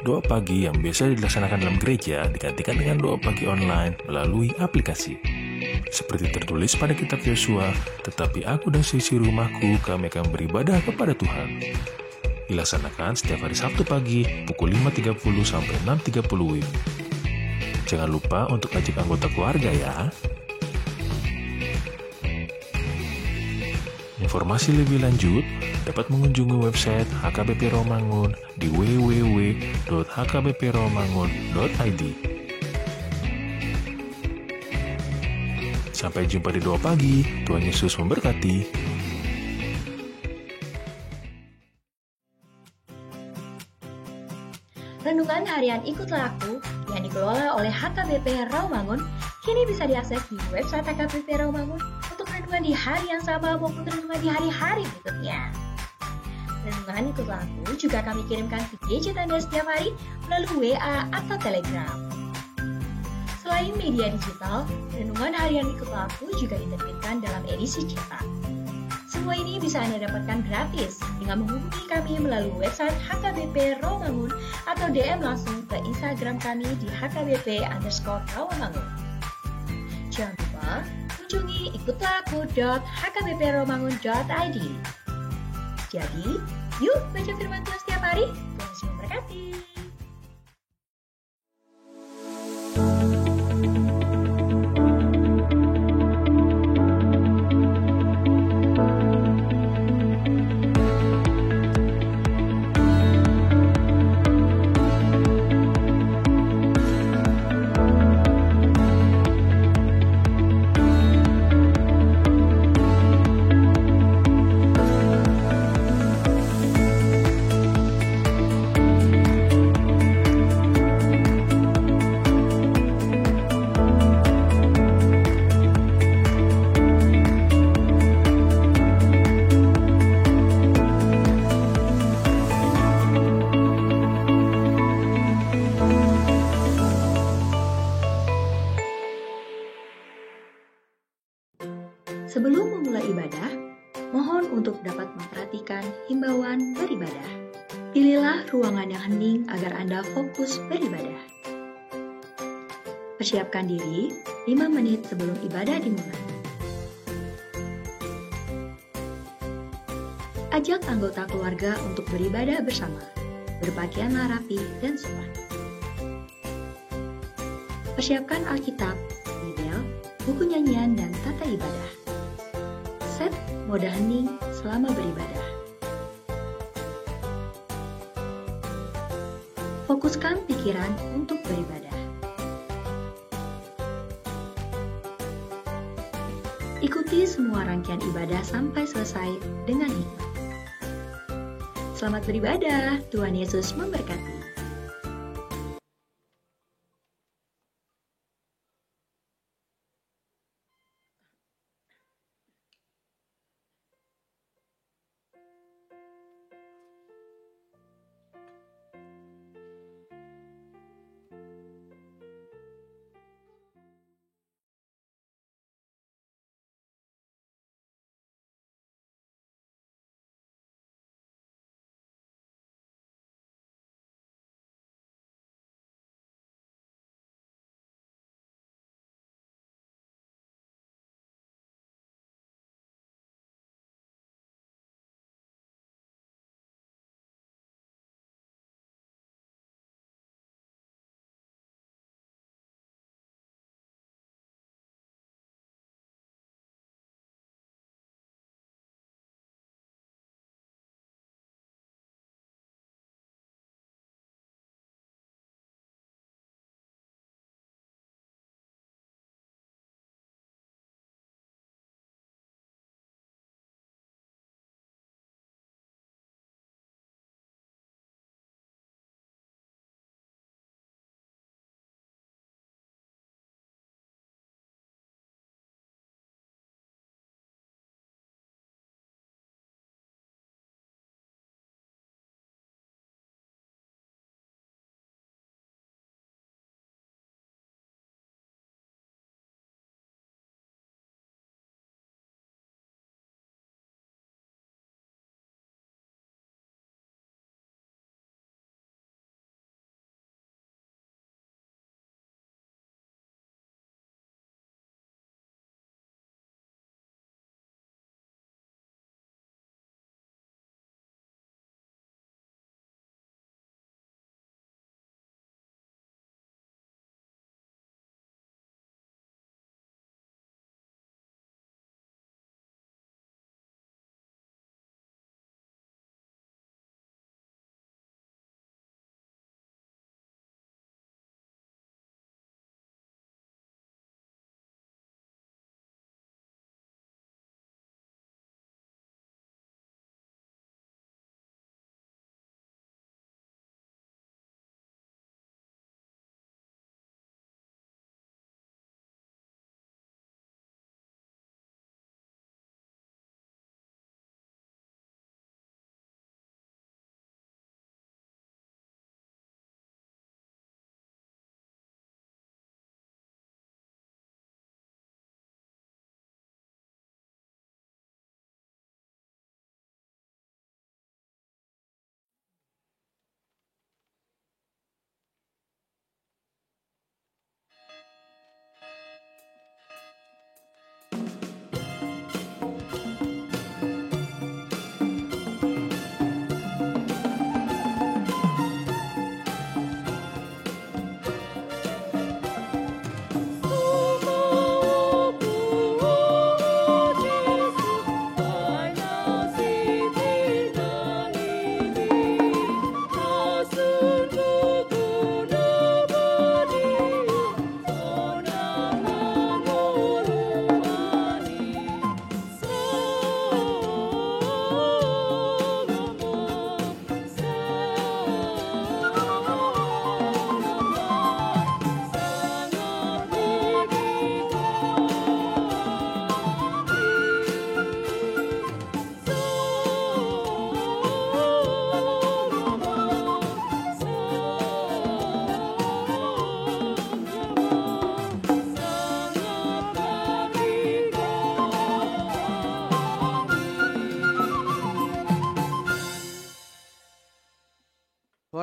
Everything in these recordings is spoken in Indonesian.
doa pagi yang biasa dilaksanakan dalam gereja digantikan dengan doa pagi online melalui aplikasi. Seperti tertulis pada kitab Yosua, tetapi aku dan seisi rumahku kami akan beribadah kepada Tuhan. Dilaksanakan setiap hari Sabtu pagi pukul 5.30 sampai 6.30 WIB. Jangan lupa untuk ajak anggota keluarga ya. Informasi lebih lanjut dapat mengunjungi website HKBP Romangun di www.hkbpromangun.id. Sampai jumpa di doa pagi. Tuhan Yesus memberkati. Renungan harian Ikutlah Aku yang dikelola oleh HKBP Rawamangun kini bisa diakses di website HKBP Rawamangun untuk renungan di hari yang sama maupun renungan di hari-hari berikutnya. Renungan Ikutlah Aku juga kami kirimkan ke gadget Anda setiap hari melalui WA atau Telegram. Selain media digital, renungan harian Ikutlah Aku juga diterbitkan dalam edisi cetak. Semua ini bisa Anda dapatkan gratis dengan menghubungi kami melalui website HKBP Rawamangun atau DM langsung ke Instagram kami di HKBP_Rawamangun. Jangan lupa kunjungi ikutlahku.hkbpromangun.id. Jadi, yuk baca firman Tuhan setiap hari. Tuhan Yesus memberkati. Sebelum memulai ibadah, mohon untuk dapat memperhatikan himbauan beribadah. Pilihlah ruangan yang hening agar Anda fokus beribadah. Persiapkan diri 5 menit sebelum ibadah dimulai. Ajak anggota keluarga untuk beribadah bersama. Berpakaianlah rapi dan sopan. Persiapkan Alkitab, Bible, buku nyanyian, dan tata ibadah. Set mode hening selama beribadah. Fokuskan pikiran untuk beribadah. Ikuti semua rangkaian ibadah sampai selesai dengan hikmat. Selamat beribadah, Tuhan Yesus memberkati.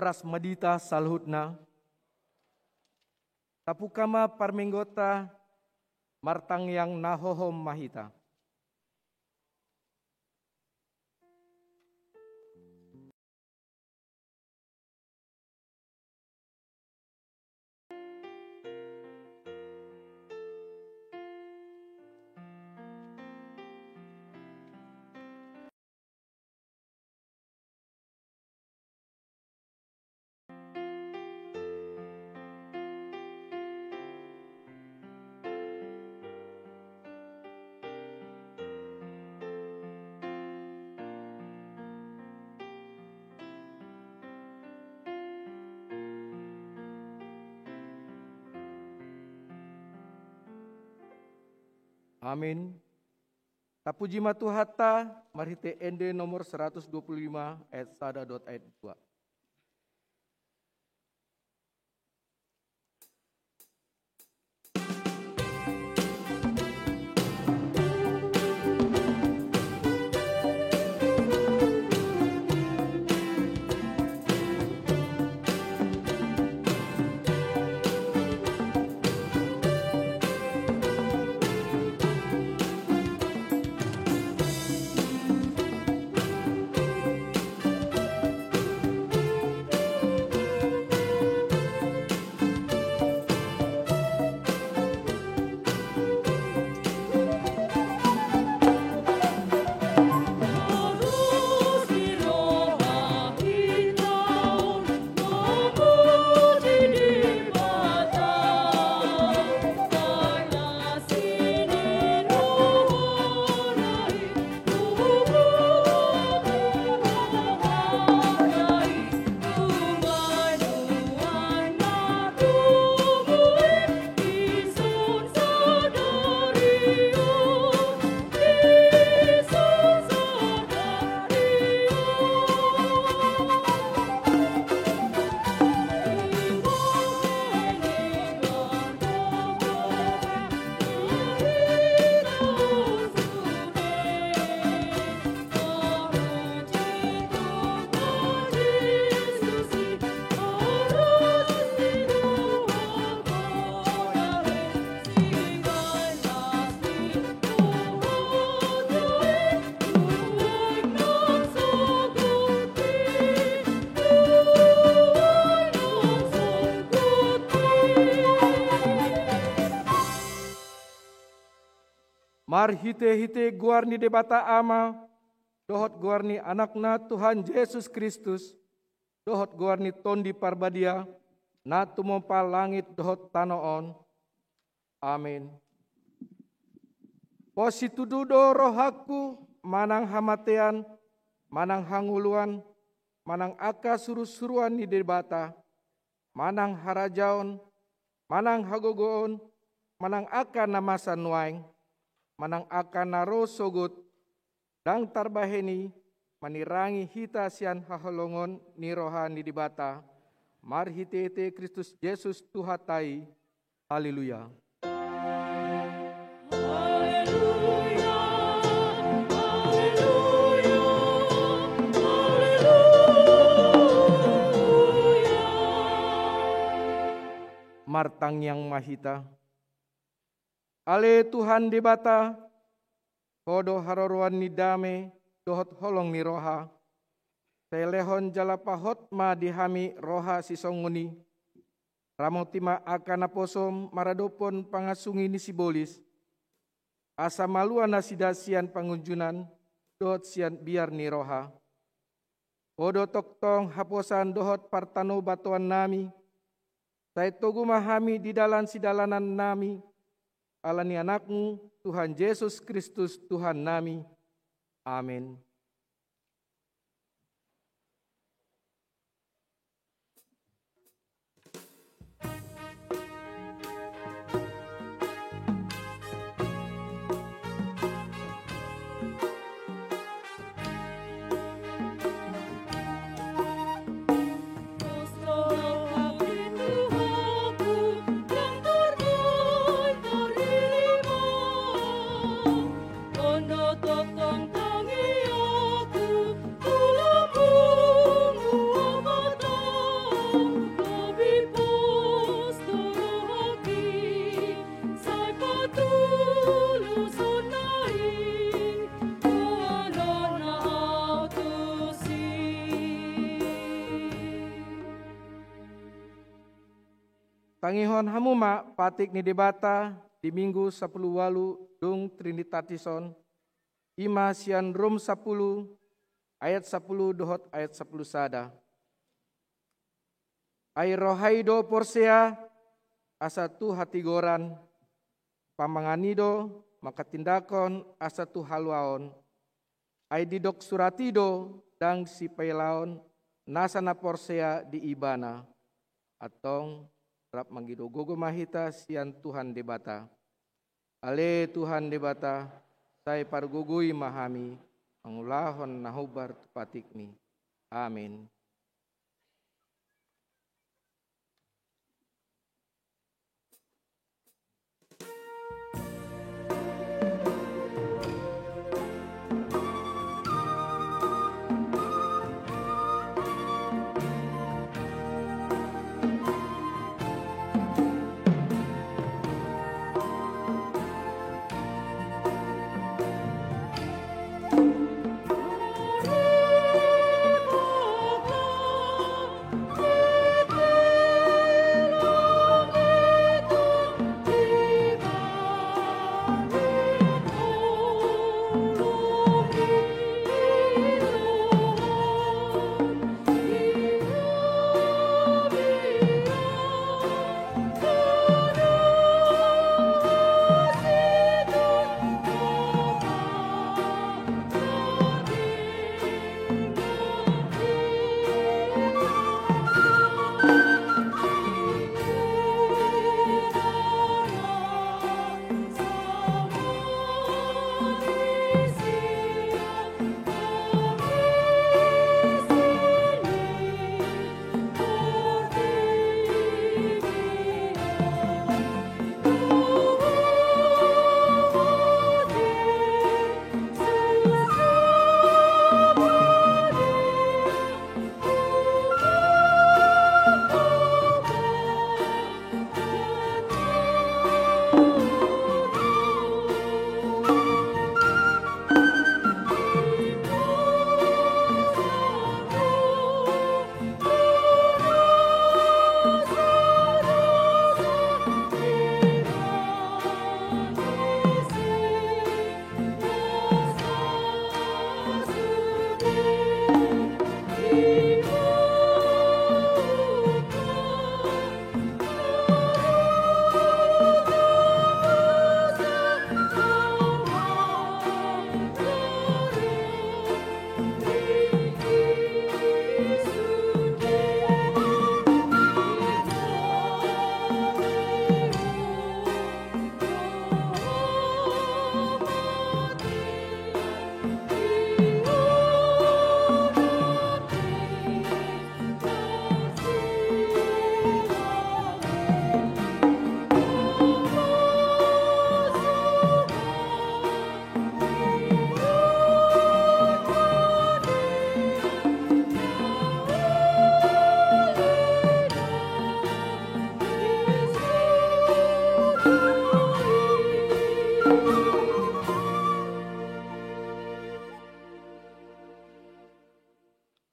baras medita salhutna, tapukama parmenggota martang yang nahohom mahita. Amin. Tapuji matuhata marhite ende nomor 125 ayat 1.2. Mar hite-hite guarni debata ama, dohot guarni anakna Tuhan Yesus Kristus, dohot guarni tondi parbadia, na tumompa langit dohot tanoon. Amin. Positududo rohaku, manang hamatean, manang hanguluan, manang aka suruh-suruan ni debata, manang harajaon, manang hagogoon, manang aka namasan nuaing, manang aka naro sogut, dang tarbaheni, manirangi hita sian haholongon ni rohan ni dibata, marhite-hite Kristus Yesus Tuhatai, haleluya. Martang yang mahita, ale Tuhan debata, kodo haroruan ni dame, dohot holong ni roha, telehon jalapahot ma dihami roha sisonguni, ramotima akan aposom maradopon pangasungi ni sibolis, asa maluan nasidasian pangunjunan, dohot sian biar ni roha, kodo toktong haposan dohot partano batuan nami, saya togu mahami di dalam sidalanan nami, alani anakmu Tuhan Yesus Kristus Tuhan nami. Amin. Tong tangi Pangihon hamuma patik ni debata di minggu 10 walu dung Trinitatisson ima sian Rom 10 ayat 10 dohot ayat 10 sada. Ai rohaido porsea asa tu hati goran pamanganido maka tindakon asa tu haluaon. Ai didok suratido dang si pailaon nasana porsea di ibana atong rap manggido gogo mahita sian Tuhan debata. Ale Tuhan debata sai pargugui mahami angulahon nahubar tupatikmi. Amin.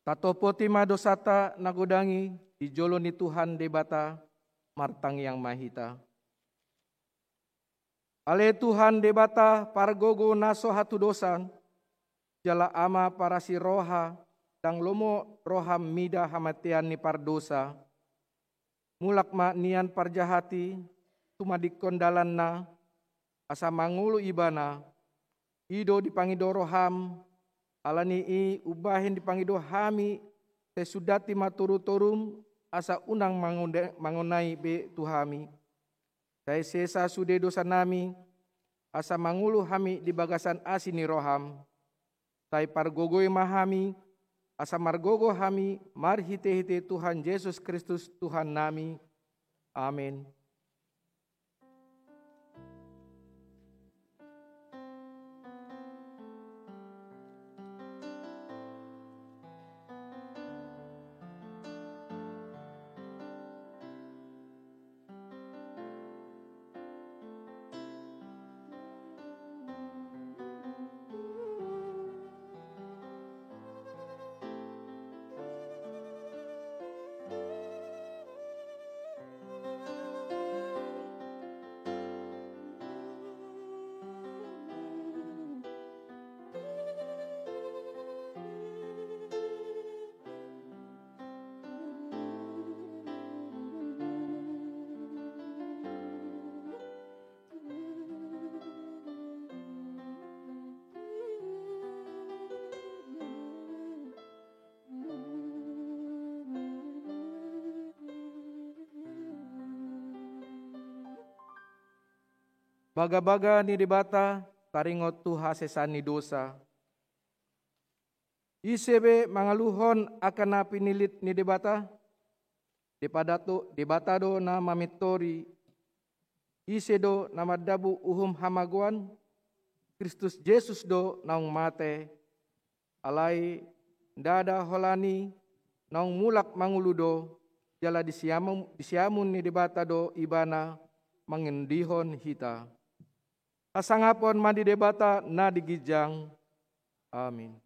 Tatopoti madosata nagodangi di jolo ni Tuhan debata martang yang mahita. Ale Tuhan debata pargogo naso hatu dosan jala ama parasi roha dang lomo roham mida hamatian ni pardosa. Mulak ma nian parjahati tumadik kondalan na asa mangulu ibana ido dipangido roham alani i ubahin dipangido hami tesudati maturu-turum asa unang mangunai be tuhami. Saya sesa sude dosa nami asa mangulu hami di bagasan asini roham. Tai pargogoi mahami asa margogo hami marhite-hite Tuhan Yesus Kristus Tuhan nami. Amin. Baga-baga ni debata taringot tu hasesani dosa. Isebe mangaluhon akan na pinilit ni debata. Debata do na mamitori. Ise do na madabu uhum hamaguan. Kristus Jesus do naung mate. Alai dada holani naung mulak manguludo. Jala disiamun ni debata do ibana mangendihon hita. Asangapon mandi debata na digijang. Amin.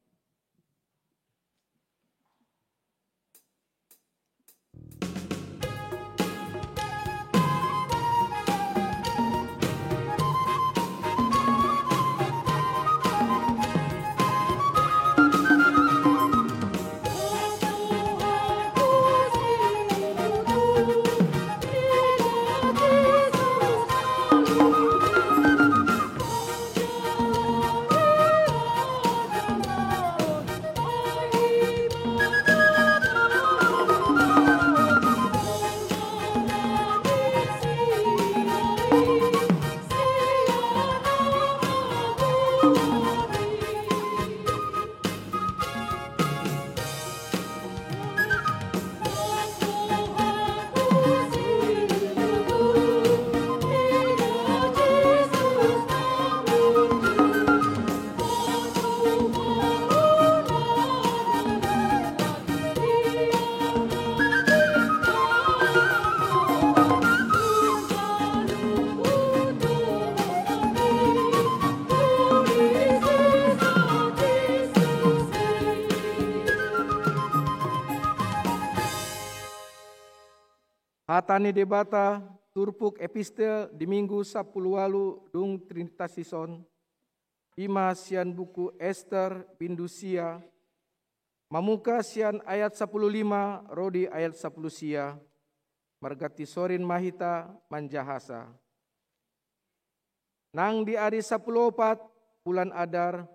Hatani debata turpuk epistel di minggu 10 walu dung Trinitatisson. Ima sian buku Ester Bindusia. Mamuka sian ayat 15 rodi ayat 10 sia. Margati sorin mahita manjahasa. Nang di hari 14 bulan Adar.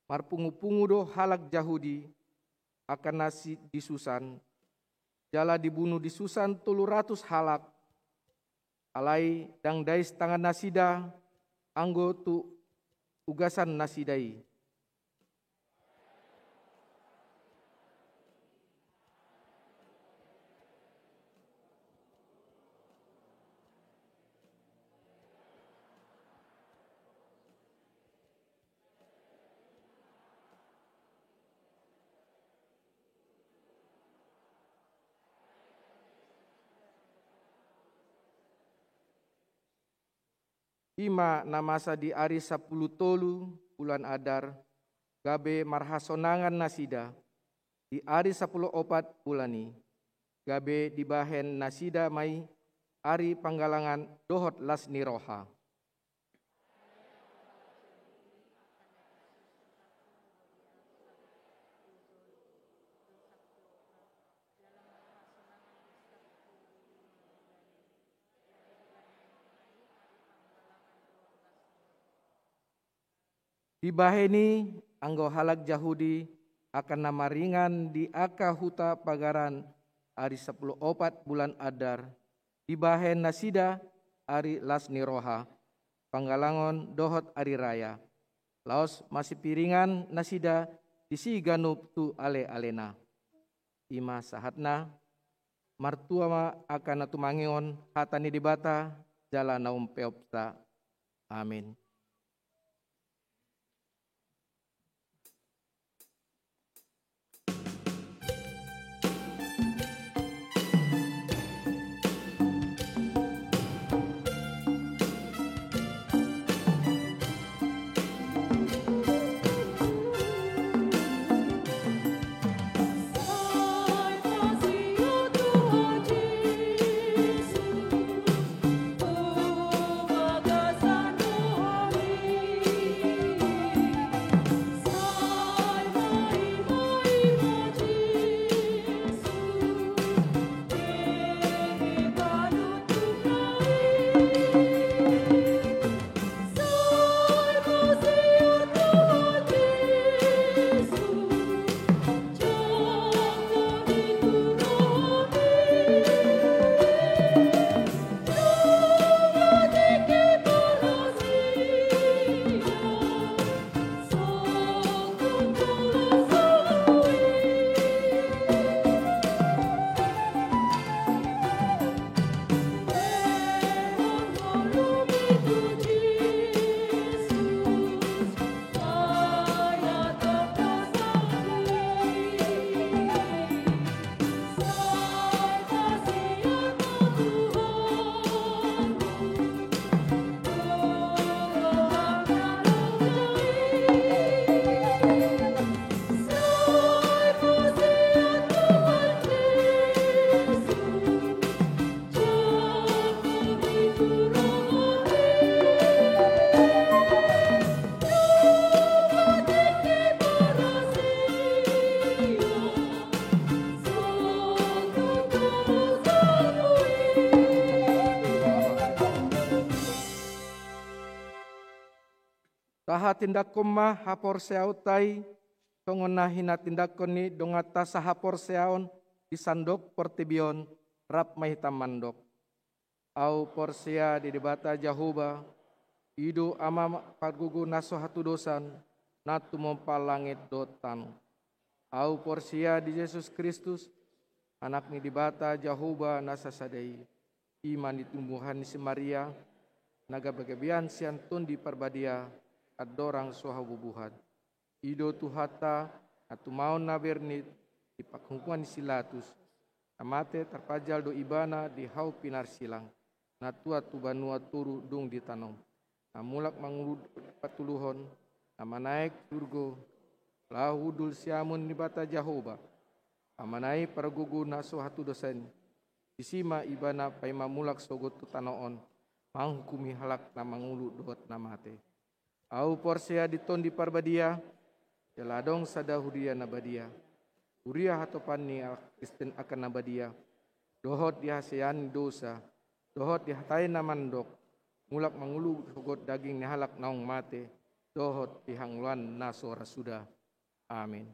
Marpungu-pungu do halak Jahudi. Akan nasi di Susan. Jala dibunuh di Susan 300 halak. Alai dang dais tangan nasida, anggo tu ugasan nasidai. Ima namasa di hari 10 tolu bulan Adar, gabe marhasonangan nasida, di hari 10 opat bulani, gabe dibahen nasida mai hari panggalangan dohot lasni roha. Dibaheni anggo halak Jahudi akan nama ringan di aka huta pagaran hari 10 opat bulan Adar. Dibahen nasida hari lasni roha. Panggalangon dohot hari raya. Laos masih piringan nasida disiganup tu ale-alena. Ima sahatna martua ma akan natumangion hatani dibata jala naum peopta. Amin. Oh, Taha tindak koma hapor seautai, tongona hina tindak koni dongata sahapor seaon di sandok portibion rap mahita mandok. Au porsia di debata Jahoba, idu ama pagugu naso hatu dosan, natu mompa langit dotan. Au porsia di Yesus Kristus, anak ni dibata Jahoba nasa sadai, iman ditumbuhan si Maria, naga bagabian siantun di perbadia, adorang soha bubuhat. Ido tuhata atu maun nabernit di pakhungkuan silatus. Amate terpajal do ibana di hau pinar silang. Natua tu banua turu dung di tanom. Namulak mangurud patuluhon. Nama naik surgo. Lahu dul siamun di bata Jahoba. Amanai paragugu naso hatu dosen. Isima ibana paima mulak sogot tu tanoon. Manghukumi halak na mangulu dohot namate. Au porsia diton di parbadia. Jaladong sada huria nabadia. Huria hatopan ni Kristen akan nabadia. Dohot dihasean dosa. Dohot dihatain namandok. Mulak mangulu sogot daging ni halak naung mate. Dohot dihangluan naso rasuda. Amin.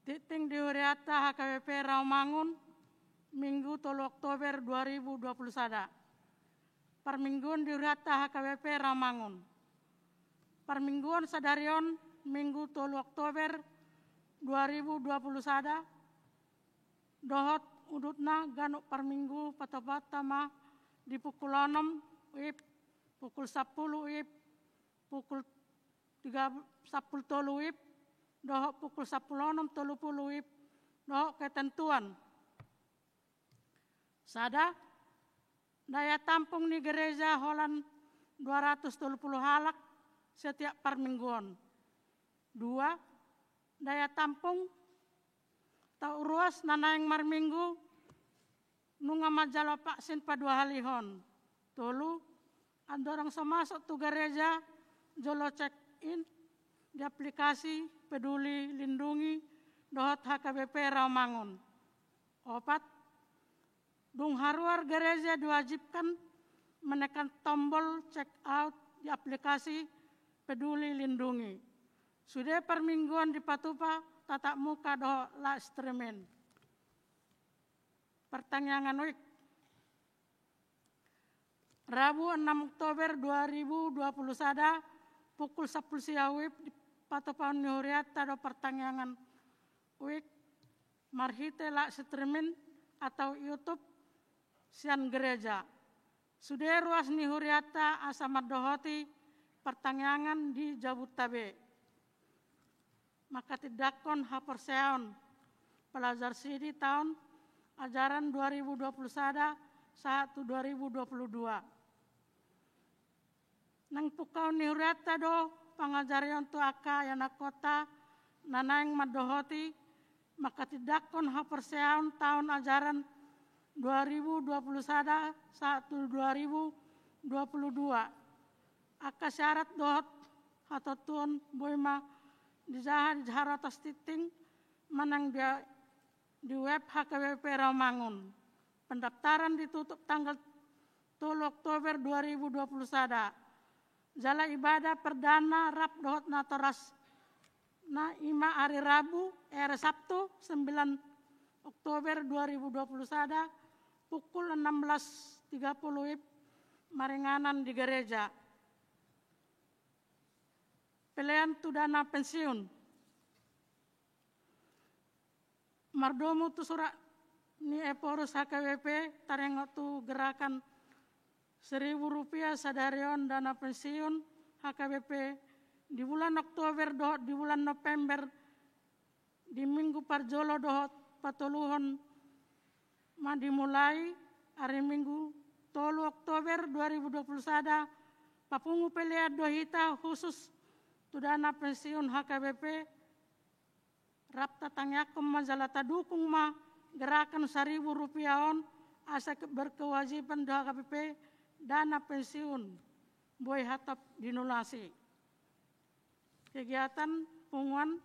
Titing diuriata HKBP Rawamangun, Minggu 3 Oktober 2021. Permingguan diuriata HKBP Rawamangun. Permingguan sadarion, Minggu 3 Oktober 2021. Dohot udutna ganuk perminggu patapatama di pukul 6 WIB, pukul 10 WIB, pukul 10 WIB, dohok pukul 10.30 WIB, dohok ketentuan. Sada, daya tampung di gereja Holland 230 halak setiap permingguan. 2, daya tampung tau ruas nanaing marminggu nunga majalo vaksin pa 2 halihon. 3, andorang semasuk tu gereja jolo check in di aplikasi Peduli Lindungi dohot HKBP Rawamangun. 4, dung haruar gereja diwajibkan menekan tombol check out di aplikasi Peduli Lindungi. Sudah permingguan di Patupa tatap muka dohot la streamen. Pertanyaan week. Rabu 6 Oktober 2021 pukul 10 siang WIB di Patopan Nihuriata do pertanyaan week marhite la streamen atau YouTube sian gereja. Sudah ruas Nihuriata asamat dohoti pertanyaan di Jabutabe. Maka tidakon haperseon pelajar sidi tahun ajaran 2021-2022. Nang pukau Nihuriata do pangajarian tu aka yana kota nanaing madohoti maka tidakon haperseon tahun ajaran 2021-2022. Aka syarat dohot atau tuan boima di jahar atas titing menang dia di web HKBP Rawamangun. Pendaftaran ditutup tanggal 3 Oktober 2021. Jala ibadah perdana rap dohot natoras na ima hari Rabu Sabtu 9 Oktober 2021 pukul 16.30 WIB maringanan di gereja. Pilihan tu dana pensiun. Mardomu tu surat ni eporus HKBP tarengo tu gerakan Rp1.000 sadarion dana pensiun HKBP di bulan Oktober dohot di bulan November di minggu parjolo dohot patuluhon ma dimulai hari Minggu 3 Oktober 2021 papungu peliat dohita khusus tu dana pensiun HKBP rapta tangyakum majalata dukung ma gerakan Rp1.000 on asa berkewajiban doa KPP dana pensiun boy hatap dinulasi. Kegiatan punguan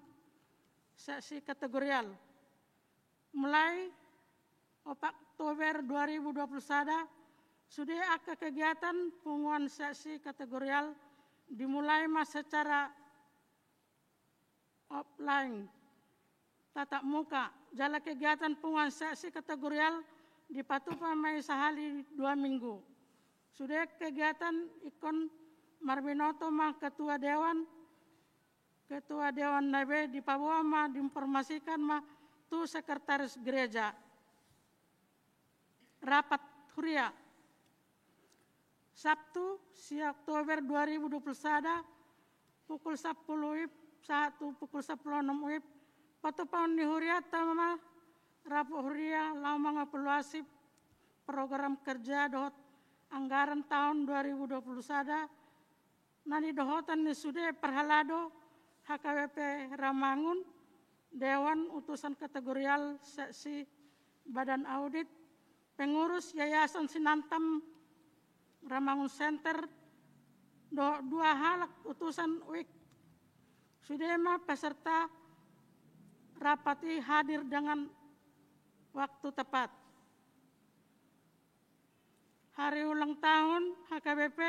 seksi kategorial mulai Oktober 2021 sudah ada kegiatan punguan seksi kategorial dimulai secara offline tatap muka. Jala kegiatan punguan seksi kategorial dipatupa mai sehari 2 minggu. Sudah kegiatan ikon Marbinoto mah ketua dewan nabe di Papua mah diinformasikan mah tu sekretaris gereja. Rapat huria Sabtu 1 Oktober 2021 pukul 10 WIB 1 pukul 10.06 WIB patupaun di huria tama rapat huria lama mengevaluasi program kerja dohot anggaran tahun 2021 nani dohotan ni sudah perhalado HKBP Ramangun Dewan Utusan Kategorial Seksi Badan Audit Pengurus Yayasan Sinantam Ramangun Center 2 halak utusan UIK Sudema peserta rapati hadir dengan waktu tepat. Hari ulang tahun HKBP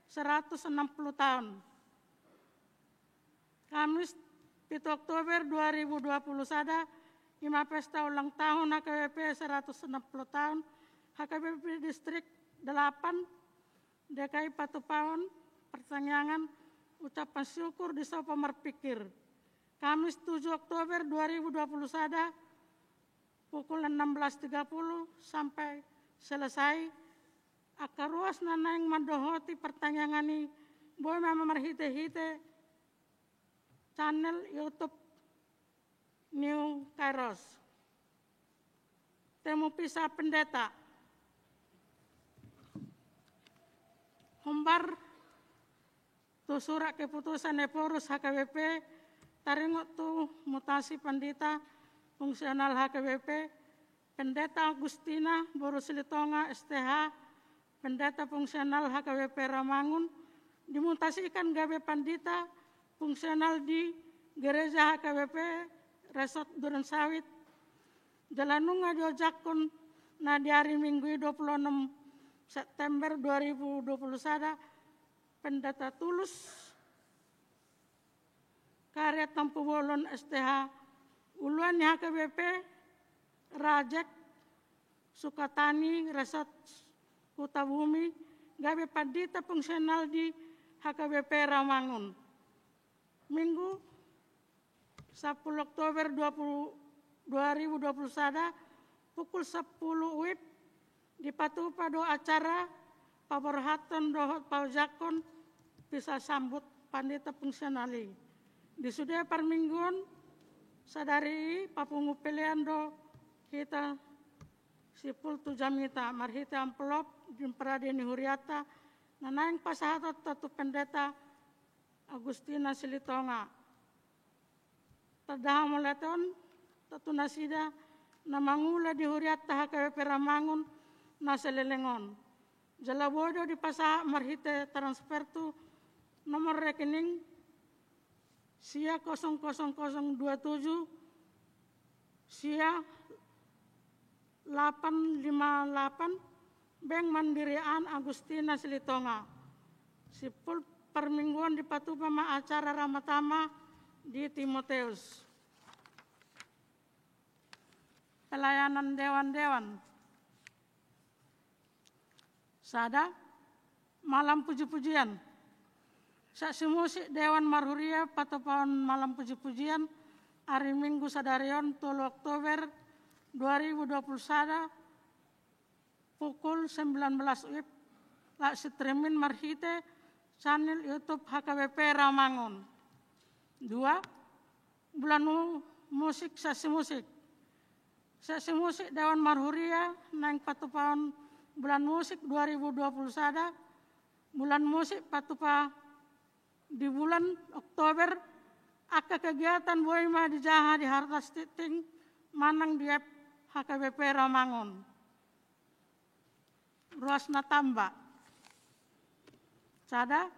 160 tahun. Kamis 7 Oktober 2021 Ima pesta ulang tahun HKBP 160 tahun HKBP Distrik 8 DKI Patupaun pertanyaan ucapan syukur di Sopo Merpikir. Kamis 7 Oktober 2021 pukul 16.30 sampai selesai akaruas nanaing mandohoti pertanyaan ini boleh memerhite-hite channel YouTube New Kairos. Temu pisah pendeta. Humbar tu surat keputusan Eporus HKBP taringok tu mutasi pendeta fungsional HKBP Pendeta Agustina Borusilitonga STH Pendeta fungsional HKBP Ramangun dimutasikan gabe pandita fungsional di Gereja HKBP Resort Duren Sawit Jalanunga diojakun na di hari Minggu 26 September 2021 Pendeta Tulus Karya Tampu Bolon STH Uluan HKBP Rajek Sukatani Resort Kutabumi gabe pandita fungsional di HKBP Ramangun Minggu 10 Oktober 2021 pukul 10 WIB di Patupa do acara paborhatan dohot paujakon bisa sambut pandita fungsionali. Di sudah permingguan sadari papungu pilihan do kita sipul tu jamita marhita amplop jimperadini huriata nanaing pasahatot tatu pendeta Agustina Silitonga. Tadaha meleton tatu nasida namangula di huriata HKBP Ramangun naselelengon. Jalabodo di pasaha marhite transfer tu nomor rekening Sia 00027 Sia 858 Bank Mandirian Agustina Silitonga. Sipul permingguan di Patupama acara Ramatama di Timoteus. Pelayanan dewan-dewan. Sada malam puji-pujian. Saksi musik Dewan Marhuria Patupaun malam puji-pujian hari Minggu sadarion 3 Oktober 2021 pukul 19 WIB lak streaming marhite channel YouTube HKBP Ramangun. 2. Bulan musik saksi musik. Saksi musik Dewan Marhuria nang Patupaun bulan musik 2021 bulan musik Patupa di bulan Oktober aka kegiatan boima di Jaha di Hartas Titing Manang di HKBP Rawamangun. Ruas Natamba. Sada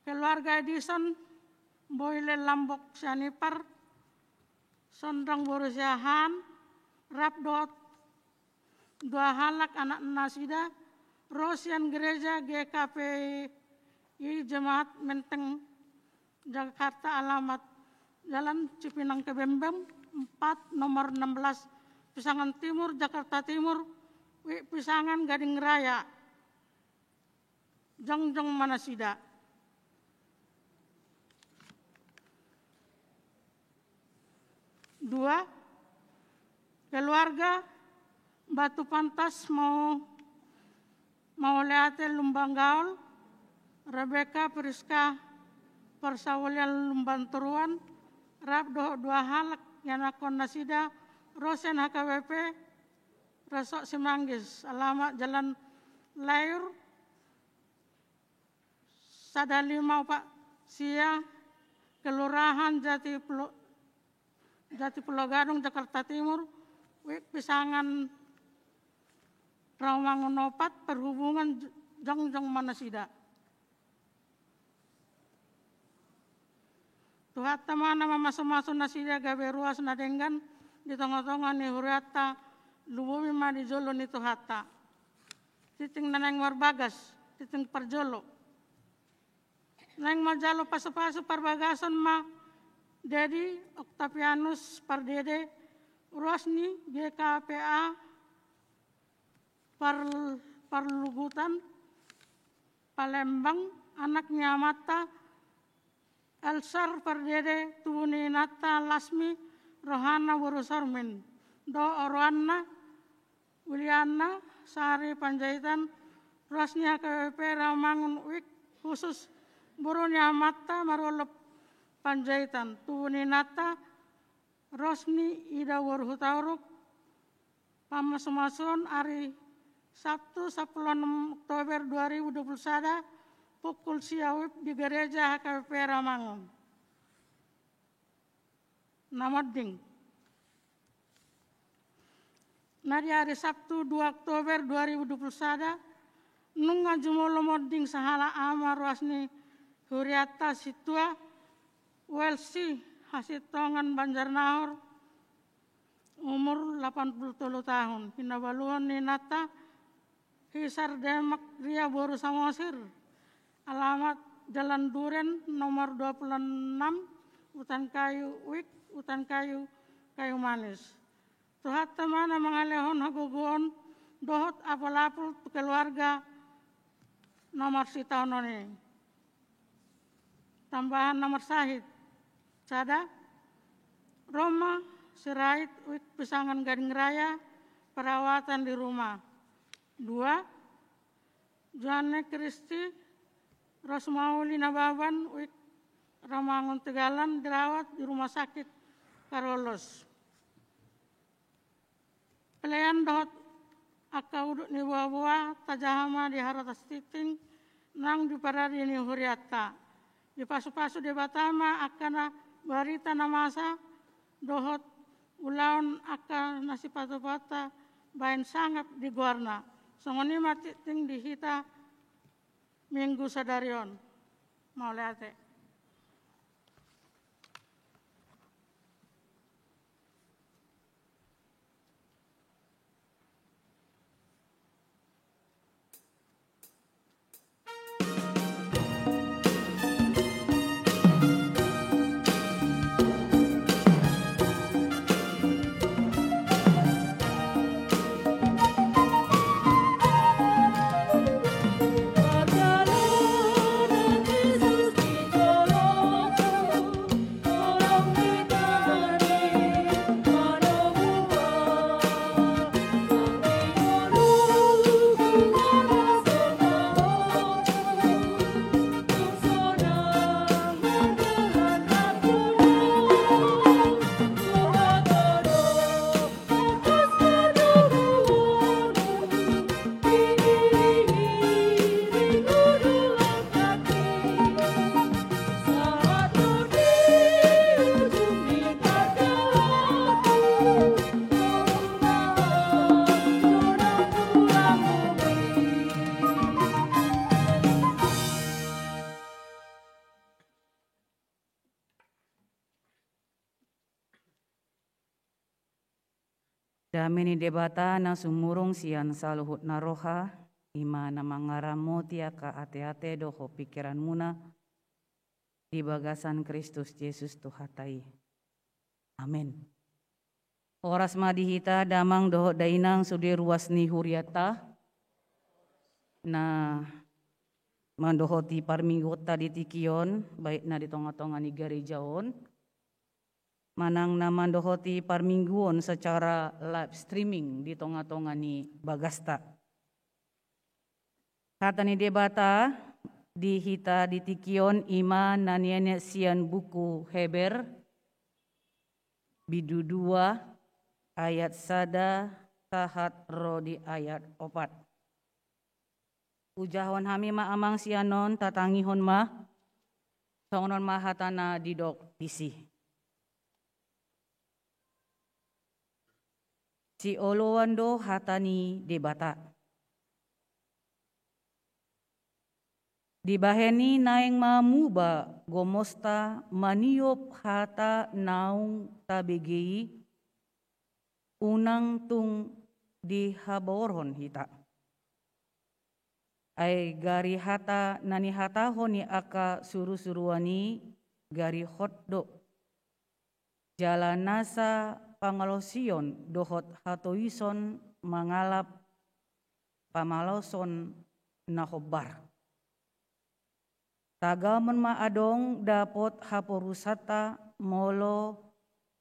keluarga Edison Boyle Lambok Sianipar Sondang Borusiahan Rapdot dua halak anak nasida Rosian Gereja GKPI Jemaat Menteng Jakarta alamat Jalan Cipinang Kebembem 4 nomor 16 Pisangan Timur Jakarta Timur Pisangan Gading Raya Jongjong Manasida. Dua, keluarga Batu Pantas mau Leate Lumbang Gaul, Rebecca Priska Persawalian Lumbang Turuan, Rabdo dua halak Yanakon Nasida, Rosen HKBP, Resok Simanggis, alamat Jalan Layur, Sadalima Pak Sia, Kelurahan Jati Pulau Gadung Jakarta Timur, Pisangan Rawamangun Opat, Perhubungan Jongjong Manasida. Tuhata mana masuk-masuk nasida gawe ruas nadenggan di tengah-tengah ni huriata lubumi madi jolo ni tuhata. Titing nanang marbagas, titing parjolo. Nang majalo pasu-pasu parbagason ma Dedi Octavianus Pardede Ruasni GKPA Parlugutan Palembang anaknya Mata Elsar Pardede Tuni Nata Lasmi Rohana Burusarmin Do Orwana Wiliana Sari Panjaitan Ruasni HKBP Rawamangun Wik khusus Burunya Mata Marolop Panjaitan Tuni Nata Rosni Ida Warhutauruk Pamasumasun Ari Sabtu 10 Oktober 2021 pukul siawip di gereja HKBP Rawamangun. Namading. Nadi hari Sabtu 2 Oktober 2021 nunga jumolo modding sahala ama ruasni huriata situa Welsi Hasitongan Banjarnahor umur 83 tahun. Hinabaluan ni Nata Hisar Demak Ria Boru Samosir. Alamat Jalan Duren nomor 26 Hutan Kayu Wik, Hutan Kayu Manis. Tuhat temana mengalehon hagugon dohot apal-apal keluarga nomor sitaunone. Tambahan nomor sahid. Sada Roma Sirait Wik Pisangan Gading Raya perawatan di rumah. 2 Joanne Kristi Rosmauli Nababan Wik Rawamangun Tegalan dirawat di rumah sakit Karolos. Pelayan dohot akauduk ni buah-buah tajahama di haratas titing nang di paradi ni huriata. Di pasu-pasu di Batama akana barita namasa dohot ulaun akan nasi patu-pata bain sangap di guarna. Songoni mati ting di hita minggu sadarion. Mau lihat Damini debata na sumurung sian saluhut na roha, ima na mangaramo tiaka ate-ate doho pikiran muna, di bagasan Kristus Yesus Tuhatai. Amin. Oras madihita damang doho dainang sudi ruas ni huriata, na mandohoti parminggota di tikion, baik na di tonga-tonga ni gerejaon, manang na mandohoti parmingguon secara live streaming di tonga-tonga ni bagasta. Kata ni debata di hita di tikion ima naniane sian buku Heber bidu 2 ayat sada tahat ro di ayat 4. Ujahon hami ma amang sianon tatangihon ma songonon ma hatana didok disi. Si olowando hatani debata. Dibaheni naeng mamuba gomosta maniop hata naung tabegei unang tung dihaboron hita. Ay gari hata nani hata honi aka suru-suruani gari hotdo. Jalan nasa pangalosion dohot hatoison mangalap pamaloson nahobar. Tagamon maadong dapot haporusata molo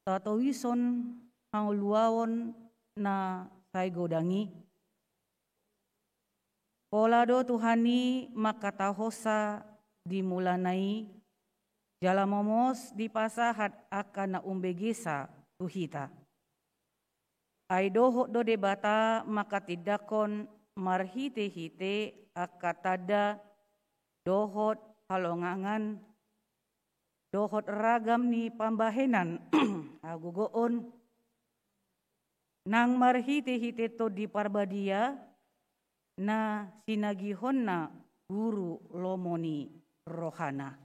tatoison hanguluawon na saigodangi. Polado Tuhani makatahosa dimulanai jalamomos di pasahat akan na umbegisa tuhita. Ay dohot do debata makatidakon marhite-hite akatada dohot halongangan dohot ragam ni pambahenan agugoon nang marhite-hite to di parbadia na sinagihon na guru lomoni rohana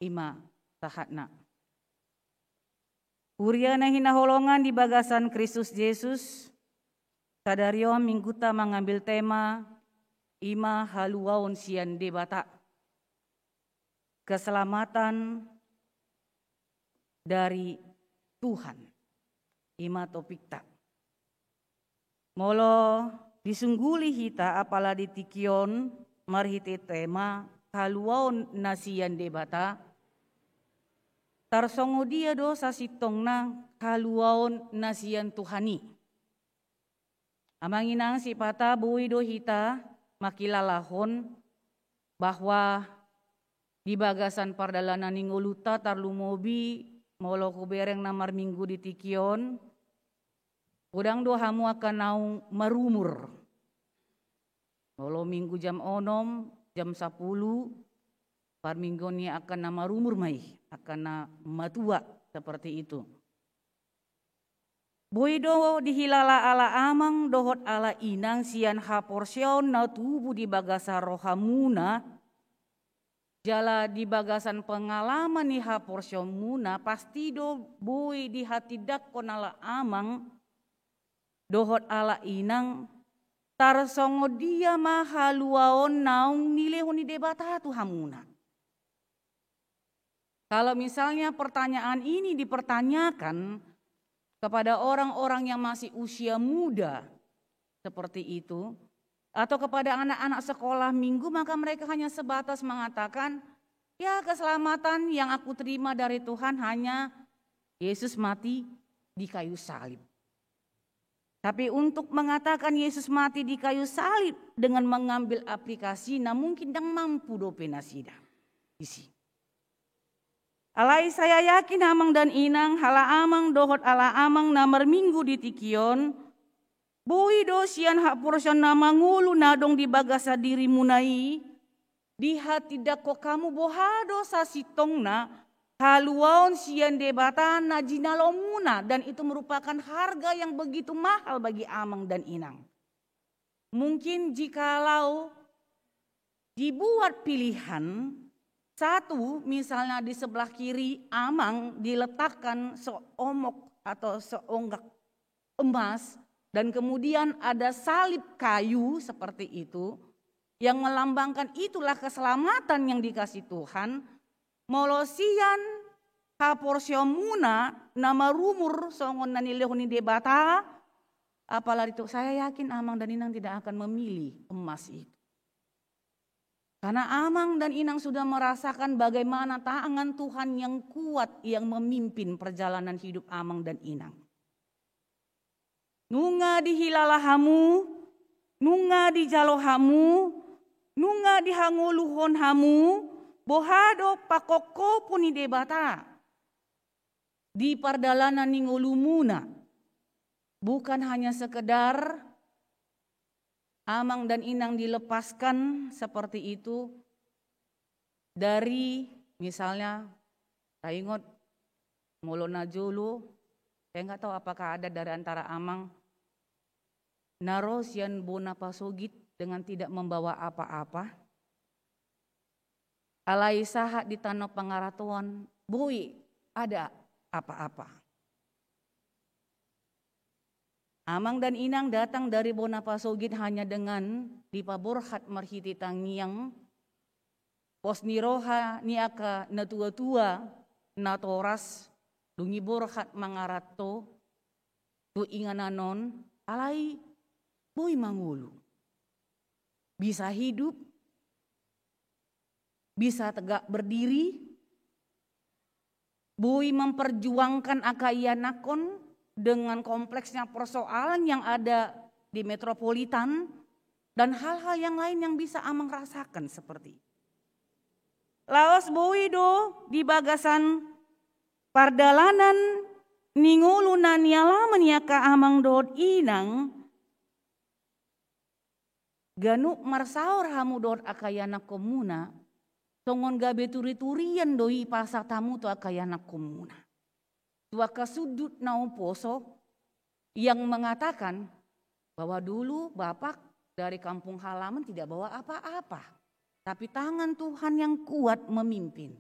ima tahatna. Uria na hinaholongan di bagasan Kristus Yesus, sadario mingguta mengambil tema ima haluaon sian debata. Keselamatan dari Tuhan, ima topikta. Molo disungguli hita apala di tikion marhite tema haluaon nasian debata. Tarsongo dia dosa sitong na kaluaon nasian Tuhani. Amanginang si pata bui do hita makilalahon bahwa di bagasan pardalanan ningoluta tarlumobi molo kubereng namar minggu di tikion udang do hamu akan naung marumur. Molo minggu jam 6 jam 10 parminggon akan nama rumur mai akan na matua seperti itu. Boido dihilala ala amang dohot ala inang sian haporsion na tubuh di bagasa rohamuna jala di bagasan pengalaman ni haporsion muna pasti do boi di hati dakon ala amang dohot ala inang tarsongo dia mahaluaon naung nilehoni debata tu hamuna. Kalau misalnya pertanyaan ini dipertanyakan kepada orang-orang yang masih usia muda seperti itu, atau kepada anak-anak sekolah minggu, maka mereka hanya sebatas mengatakan, ya keselamatan yang aku terima dari Tuhan hanya Yesus mati di kayu salib. Tapi untuk mengatakan Yesus mati di kayu salib dengan mengambil aplikasi, nah mungkin dang mampu dope nasida isi. Alai saya yakin amang dan inang hala amang dohot ala amang namar minggu di tikion bui dosian hak porsion nama ngulu nadong di bagasa diri munai di hati dako kamu boha dosa sitong na haluaon sian debata na jinalomuna dan itu merupakan harga yang begitu mahal bagi amang dan inang. Mungkin jikalau dibuat pilihan satu, misalnya di sebelah kiri amang diletakkan seomok atau seonggak emas, dan kemudian ada salib kayu seperti itu, yang melambangkan itulah keselamatan yang dikasih Tuhan. Molosian haporsiomuna nama rumur songon nanilehoni debata, apalagi itu saya yakin Amang dan Inang tidak akan memilih emas itu. Karena Amang dan Inang sudah merasakan bagaimana tangan Tuhan yang kuat yang memimpin perjalanan hidup Amang dan Inang. Nunga di hilalahamu, nunga di jalohamu, nunga di hangoluhon hamu, bohado pakoko puni debata. Di pardalanan ningolumuna, bukan hanya sekedar Amang dan Inang dilepaskan seperti itu dari misalnya taingot molona jolo, saya nggak tahu apakah ada dari antara Amang narosian bona pasogit dengan tidak membawa apa-apa. Alai sahat di tanah pangaratuan, bui ada apa-apa. Amang dan Inang datang dari Bonapasogit hanya dengan dipaborhat marhiti tangiang posniroha niaka natua-tua natoras dungi borhat mangarato tu ingananon alai boy mangulu. Bisa hidup, bisa tegak berdiri, boy memperjuangkan akayanakon dengan kompleksnya persoalan yang ada di metropolitan dan hal-hal yang lain yang bisa Amang rasakan seperti itu. Laos boido di bagasan pardalanan ningulunan nyala meniaka Amang dod Inang ganuk marsaur hamu dod akayana komuna songon gabe turi-turian doi pasar tamu to akayana komuna. Dua kasudut nauposo yang mengatakan bahwa dulu Bapak dari kampung halaman tidak bawa apa-apa. Tapi tangan Tuhan yang kuat memimpin.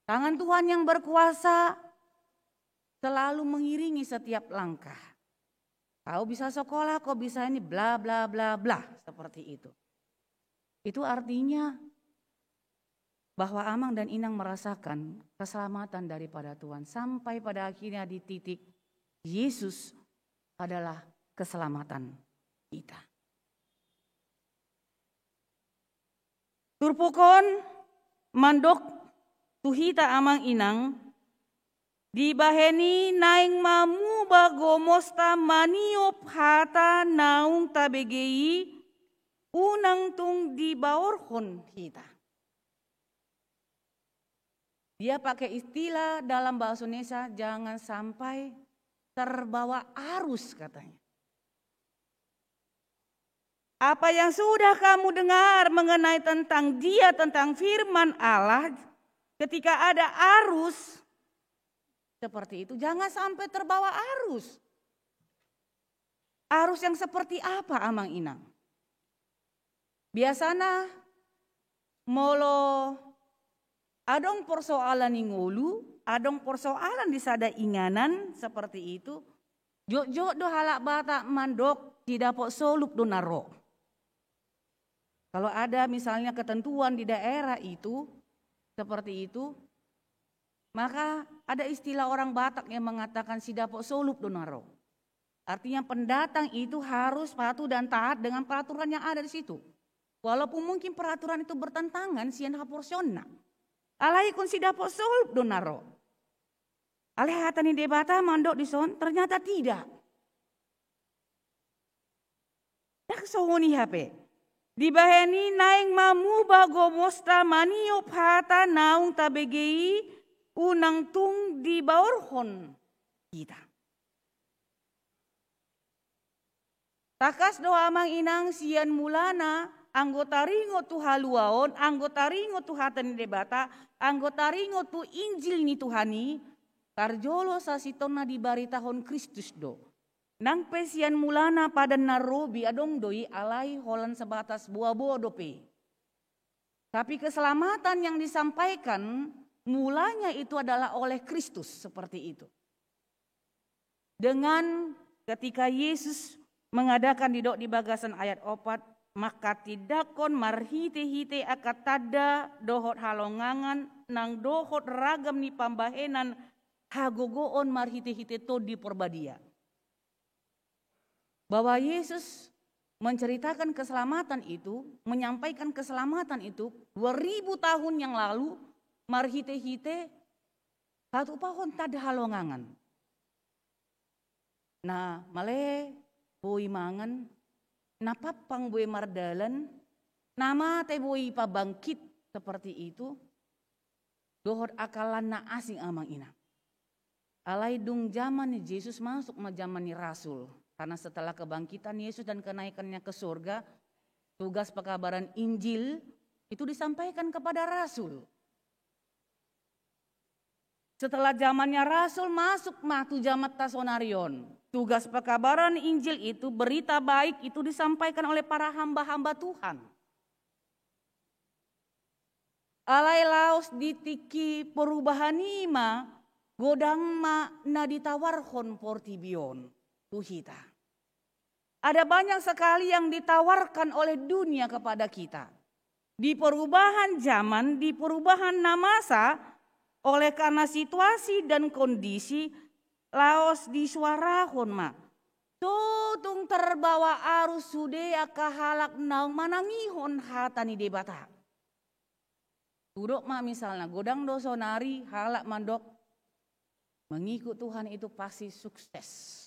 Tangan Tuhan yang berkuasa selalu mengiringi setiap langkah. Kau bisa sekolah, kau bisa ini bla bla bla bla seperti itu. Itu artinya bahwa Amang dan Inang merasakan keselamatan daripada Tuhan. Sampai pada akhirnya di titik Yesus adalah keselamatan kita. Turpukon mandok tuhita Amang Inang dibaheni naing mamu bagomosta maniop hata naung tabegei unang tung dibaorhon hita. Dia pakai istilah dalam bahasa Indonesia, jangan sampai terbawa arus katanya. Apa yang sudah kamu dengar mengenai tentang dia, tentang firman Allah, ketika ada arus seperti itu, jangan sampai terbawa arus. Arus yang seperti apa Amang Inang? Biasanya molo adong persoalan ngulu, adong persoalan di sada inganan seperti itu. Jok do halak batak mandok tidak pok solup do naro. Kalau ada misalnya ketentuan di daerah itu seperti itu, maka ada istilah orang Batak yang mengatakan sidapok solup do naro. Artinya pendatang itu harus patuh dan taat dengan peraturan yang ada di situ. Walaupun mungkin peraturan itu bertentangan sian proporsional. Alai kun sidapok solup do naro. Alai hatani debata mandok di son ternyata tidak. Dak sohoni HP. Dibaheni naing mamu bago mosta maniop hata naung tabegei unang tung di baorhon kita. Takas doa Amang Inang sian mulana anggota ringo tu haluaon, anggota ringo tu hatan debata, anggota ringo tu injil ni Tuhani, karjolo sasitona di baritahon Kristus do. Nang pesian mulana pada narobi adong doi alai holan sebatas buah bodope. Tapi keselamatan yang disampaikan mulanya itu adalah oleh Kristus seperti itu. Dengan ketika Yesus mengadakan di bagasan ayat 4, maka tidakon marhite-hite akatada dohot halongangan nang dohot ragam ni pambahenan hagogoon marhite-hite to di perbadia. Bahwa Yesus menceritakan keselamatan itu, menyampaikan keselamatan itu 2000 tahun yang lalu, marhite-hite satu pohon tada halongangan. Nah, male boi mangan napapang bue mardalan, nama te bue pabangkit seperti itu, dohot akalan na asing amang ina. Alai dung zaman ni Yesus masuk zaman ni Rasul, karena setelah kebangkitan Yesus dan kenaikannya ke surga, tugas pekabaran Injil itu disampaikan kepada Rasul. Setelah zamannya Rasul masuk matu zaman Tasonarion. Tugas pekabaran Injil itu, berita baik itu disampaikan oleh para hamba-hamba Tuhan. Alai laos ditiki perubahan ima, godang ma na ditawarhon portibion tuhita. Ada banyak sekali yang ditawarkan oleh dunia kepada kita. Di perubahan zaman, di perubahan masa, oleh karena situasi dan kondisi, laos disuarahon ma. Tutung terbawa arus sudea kahalak naung manangihon hatani debata. Tudok ma misalnya godang dosonari halak mandok. Mengikut Tuhan itu pasti sukses.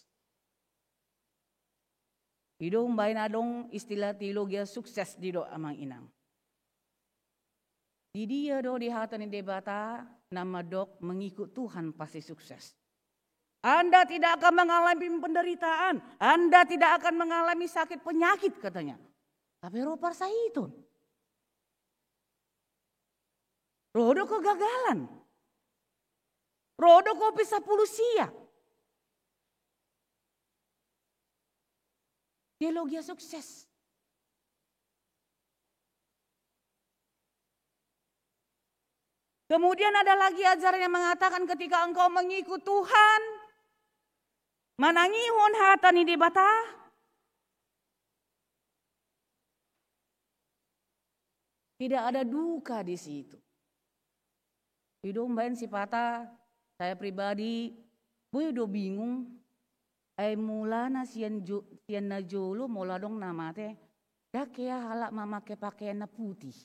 Hidup bain adong istilah teologi sukses di do amang inang. Di dia do di hatani debata nama dok mengikut Tuhan pasti sukses. Anda tidak akan mengalami penderitaan. Anda tidak akan mengalami sakit penyakit katanya. Tapi roh parsaitun. Rodo kegagalan. Rodo kopi sapulusia. Teologi sukses. Kemudian ada lagi ajaran yang mengatakan ketika engkau mengikut Tuhan, manangihon hatani debata. Tidak ada duka di situ. Hidup bain sipata, saya pribadi, gue udah bingung. Mulana sian najolo mola dong nama teh, dah kaya halak mama ke pakaian na putih.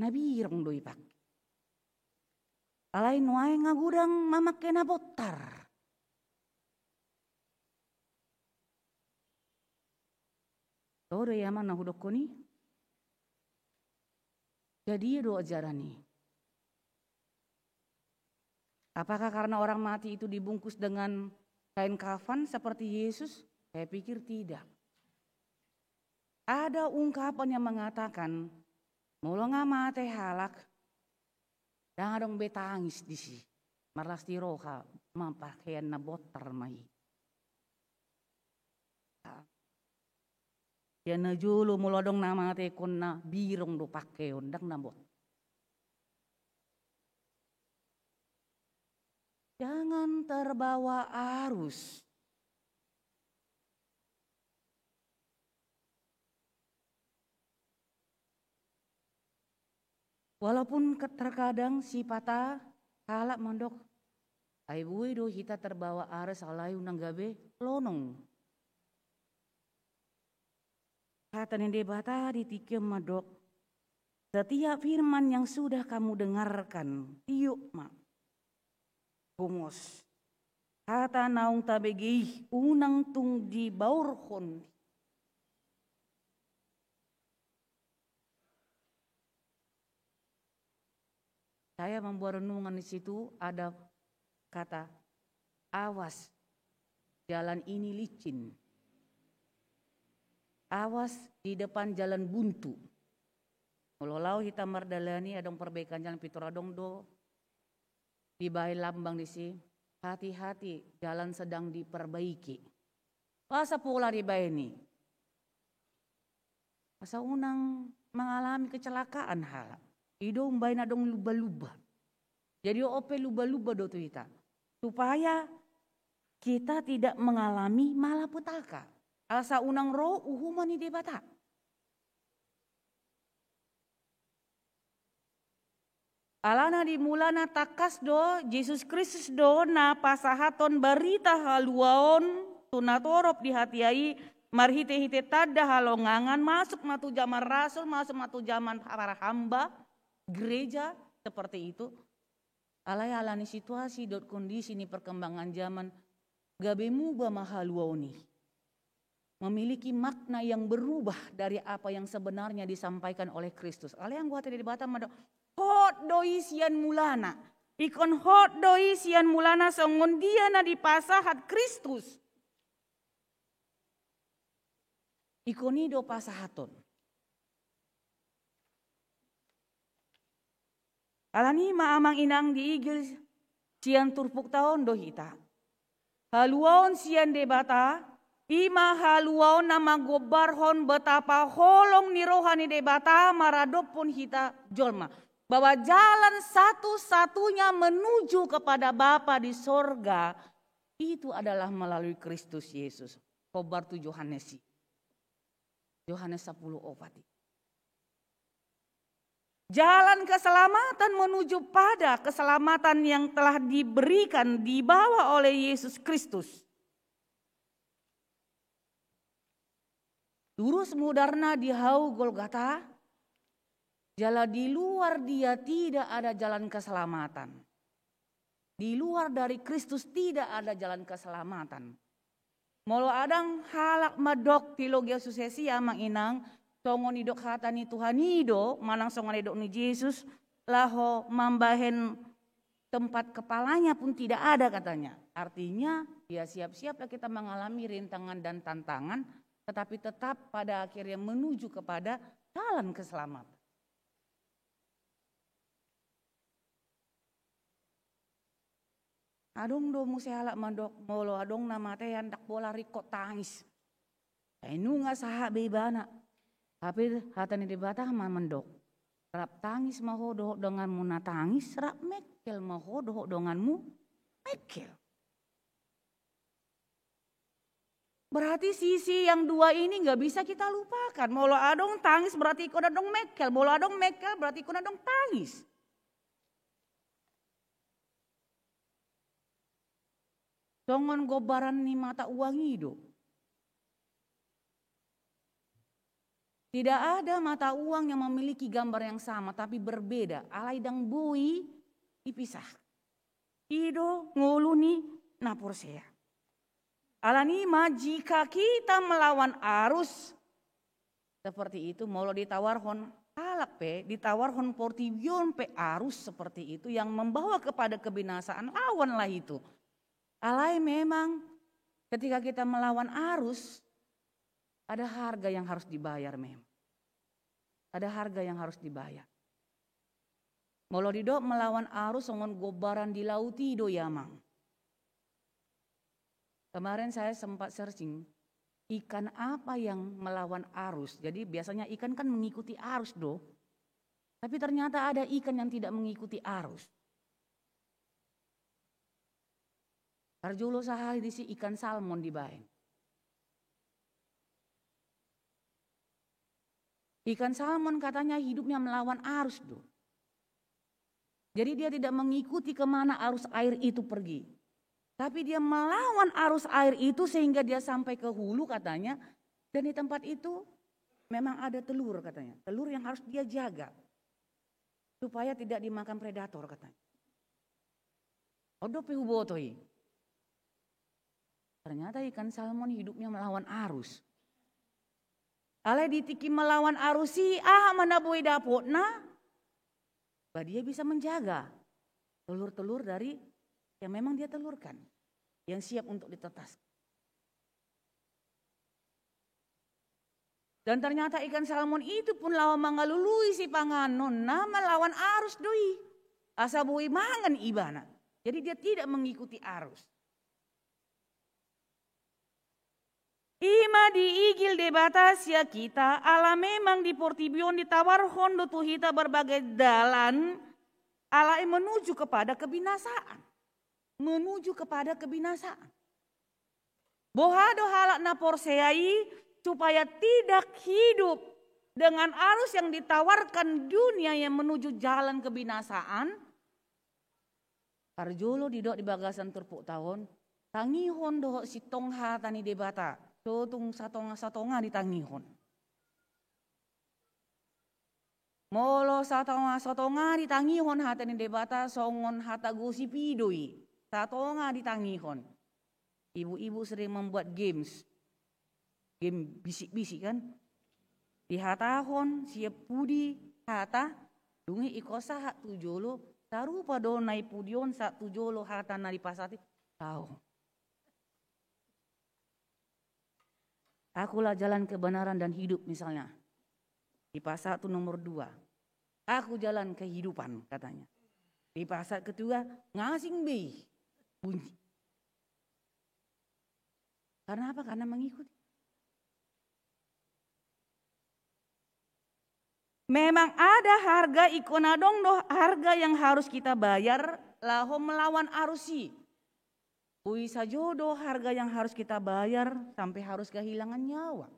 Nabirong doi pak. Alai nuai ngagudang mama ke na botar. Todo yaman na hudok ko ni. Jadi do ajaran ni. Apakah karena orang mati itu dibungkus dengan kain kafan seperti Yesus? Saya pikir tidak. Ada ungkapan yang mengatakan, mula nga mati halak, dan adong betangis di si, marlas di roha, mampakaian na botar mai. Yan na julo mula dong na mati kon na birong do pakeon, dak na bot. Jangan terbawa arus. Walaupun terkadang si patah halak mondok. Ay buhay do kita terbawa arus alayu nang gabi lonong. Kata nende bata ditikim madok. Setiap firman yang sudah kamu dengarkan, tiuk mak. Bungos. Kata naung tabegi unang tung di baurhon. Saya membuat renungan di situ ada kata, awas, jalan ini licin. Awas di depan jalan buntu. Kalau hitam mardalani adong perbaikan jalan pitoradong do. Di bayi lambang di sini, hati-hati jalan sedang diperbaiki. Masa pula di bayi ini? Masa unang mengalami kecelakaan hal. Idong bayi nadong luba-luba. Jadi ope luba-luba do tu kita. Supaya kita tidak mengalami malapetaka. Asa unang roh uhuman di debata. Alana di mulana takas do Yesus Kristus do na pasahaton barita haluaon tunatorop di hatiai marhite-hite tada halongangan masuk matu zaman rasul, masuk matu zaman para hamba gereja seperti itu. Alani situasi dot kondisi ni perkembangan zaman gabemu ba mahaluaoni memiliki makna yang berubah dari apa yang sebenarnya disampaikan oleh Kristus. Alay yang gua tadi dibata mado hot doi sian mulana. Ikon hot doi sian mulana songon dia na di pasahat Kristus. Ikoni do pasahaton. Alani maamang inang diigil sian turpuk tahun do hita. Haluaon sian debata, ima haluaon nama gobarhon betapa holong ni rohani debata maradop pun hita jolma. Bahwa jalan satu-satunya menuju kepada Bapa di sorga itu adalah melalui Kristus Yesus. Khobar tu Yohanes 10 opati. Jalan keselamatan menuju pada keselamatan yang telah diberikan dibawa oleh Yesus Kristus. Durus mudarna di hau Golgata. Jala di luar dia tidak ada jalan keselamatan. Di luar dari Kristus tidak ada jalan keselamatan. Molo adang halak madok teologi susesi amang inang songon idok hatani Tuhan ido manang songon idok ni Yesus laho mambahen tempat kepalanya pun tidak ada katanya. Artinya ya siap-siaplah kita mengalami rintangan dan tantangan tetapi tetap pada akhirnya menuju kepada jalan keselamatan. Adong do musi halak mandok molo adong nama teh hendak bola rikot tangis. Enu nga saha bebana. Tapi hatan di batah mah mendok. Serap tangis mahodo denganmu na tangis, serap mekel mahodo denganmu mekel. Berarti sisi yang dua ini nggak bisa kita lupakan. Molo adong tangis berarti ikut adong mekel, molo adong mekel berarti ikut adong tangis. Songon gobaran ni mata uang hidup. Tidak ada mata uang yang memiliki gambar yang sama tapi berbeda. Alai dang bui dipisah. Ido nguluni napur saya. Alanima jika kita melawan arus seperti itu molo ditawarhon halak pe ditawarhon portivion pe arus seperti itu yang membawa kepada kebinasaan lawanlah itu. Alai memang ketika kita melawan arus ada harga yang harus dibayar memang. Ada harga yang harus dibayar. Molo dido melawan arus songon gobaran di lauti do yamang. Kemarin saya sempat searching ikan apa yang melawan arus. Jadi biasanya ikan kan mengikuti arus do. Tapi ternyata ada ikan yang tidak mengikuti arus. Arjulo sahari di si ikan salmon di baeng. Ikan salmon katanya hidupnya melawan arus do. Jadi dia tidak mengikuti kemana arus air itu pergi. Tapi dia melawan arus air itu sehingga dia sampai ke hulu katanya. Dan di tempat itu memang ada telur katanya. Telur yang harus dia jaga. Supaya tidak dimakan predator katanya. Odo pehubotoi. Ternyata ikan salmon hidupnya melawan arus. Alai ditiki melawan arus si mana boy dapotna. Dia bisa menjaga telur-telur dari yang memang dia telurkan. Yang siap untuk ditetas. Dan ternyata ikan salmon itu pun lawan mangalului si panganon. Nama lawan arus doi. Asa boy mangan ibana. Jadi dia tidak mengikuti arus. Ima diigil debatasya kita, ala memang di portibion ditawar hondo tuhita berbagai dalan, ala menuju kepada kebinasaan. Menuju kepada kebinasaan. Bohado halak na porseai supaya tidak hidup dengan arus yang ditawarkan dunia yang menuju jalan kebinasaan. Arjolo didok di bagasan terpuk tahun. Tangihon dohok si tongha tani debata. Sotung satonga ditangihon. Molo satonga ditangihon hatani debata songon hata gosi pidoi. Satonga ditangihon. Ibu-ibu sering membuat games. Game bisik-bisik kan. Di hatahon siap pudi hata. Dungi ikosa hak tujolo. Tarupa do nai pudion sak tujolo hata na dipasati. Tahu. Akulah jalan kebenaran dan hidup misalnya. Di pasal itu nomor 2. Aku jalan kehidupan katanya. Di pasal kedua ngasing be bunyi. Karena apa? Karena mengikuti. Memang ada harga ikonadong doh harga yang harus kita bayar laho melawan arusi. Ui sajodoh harga yang harus kita bayar sampai harus kehilangan nyawa.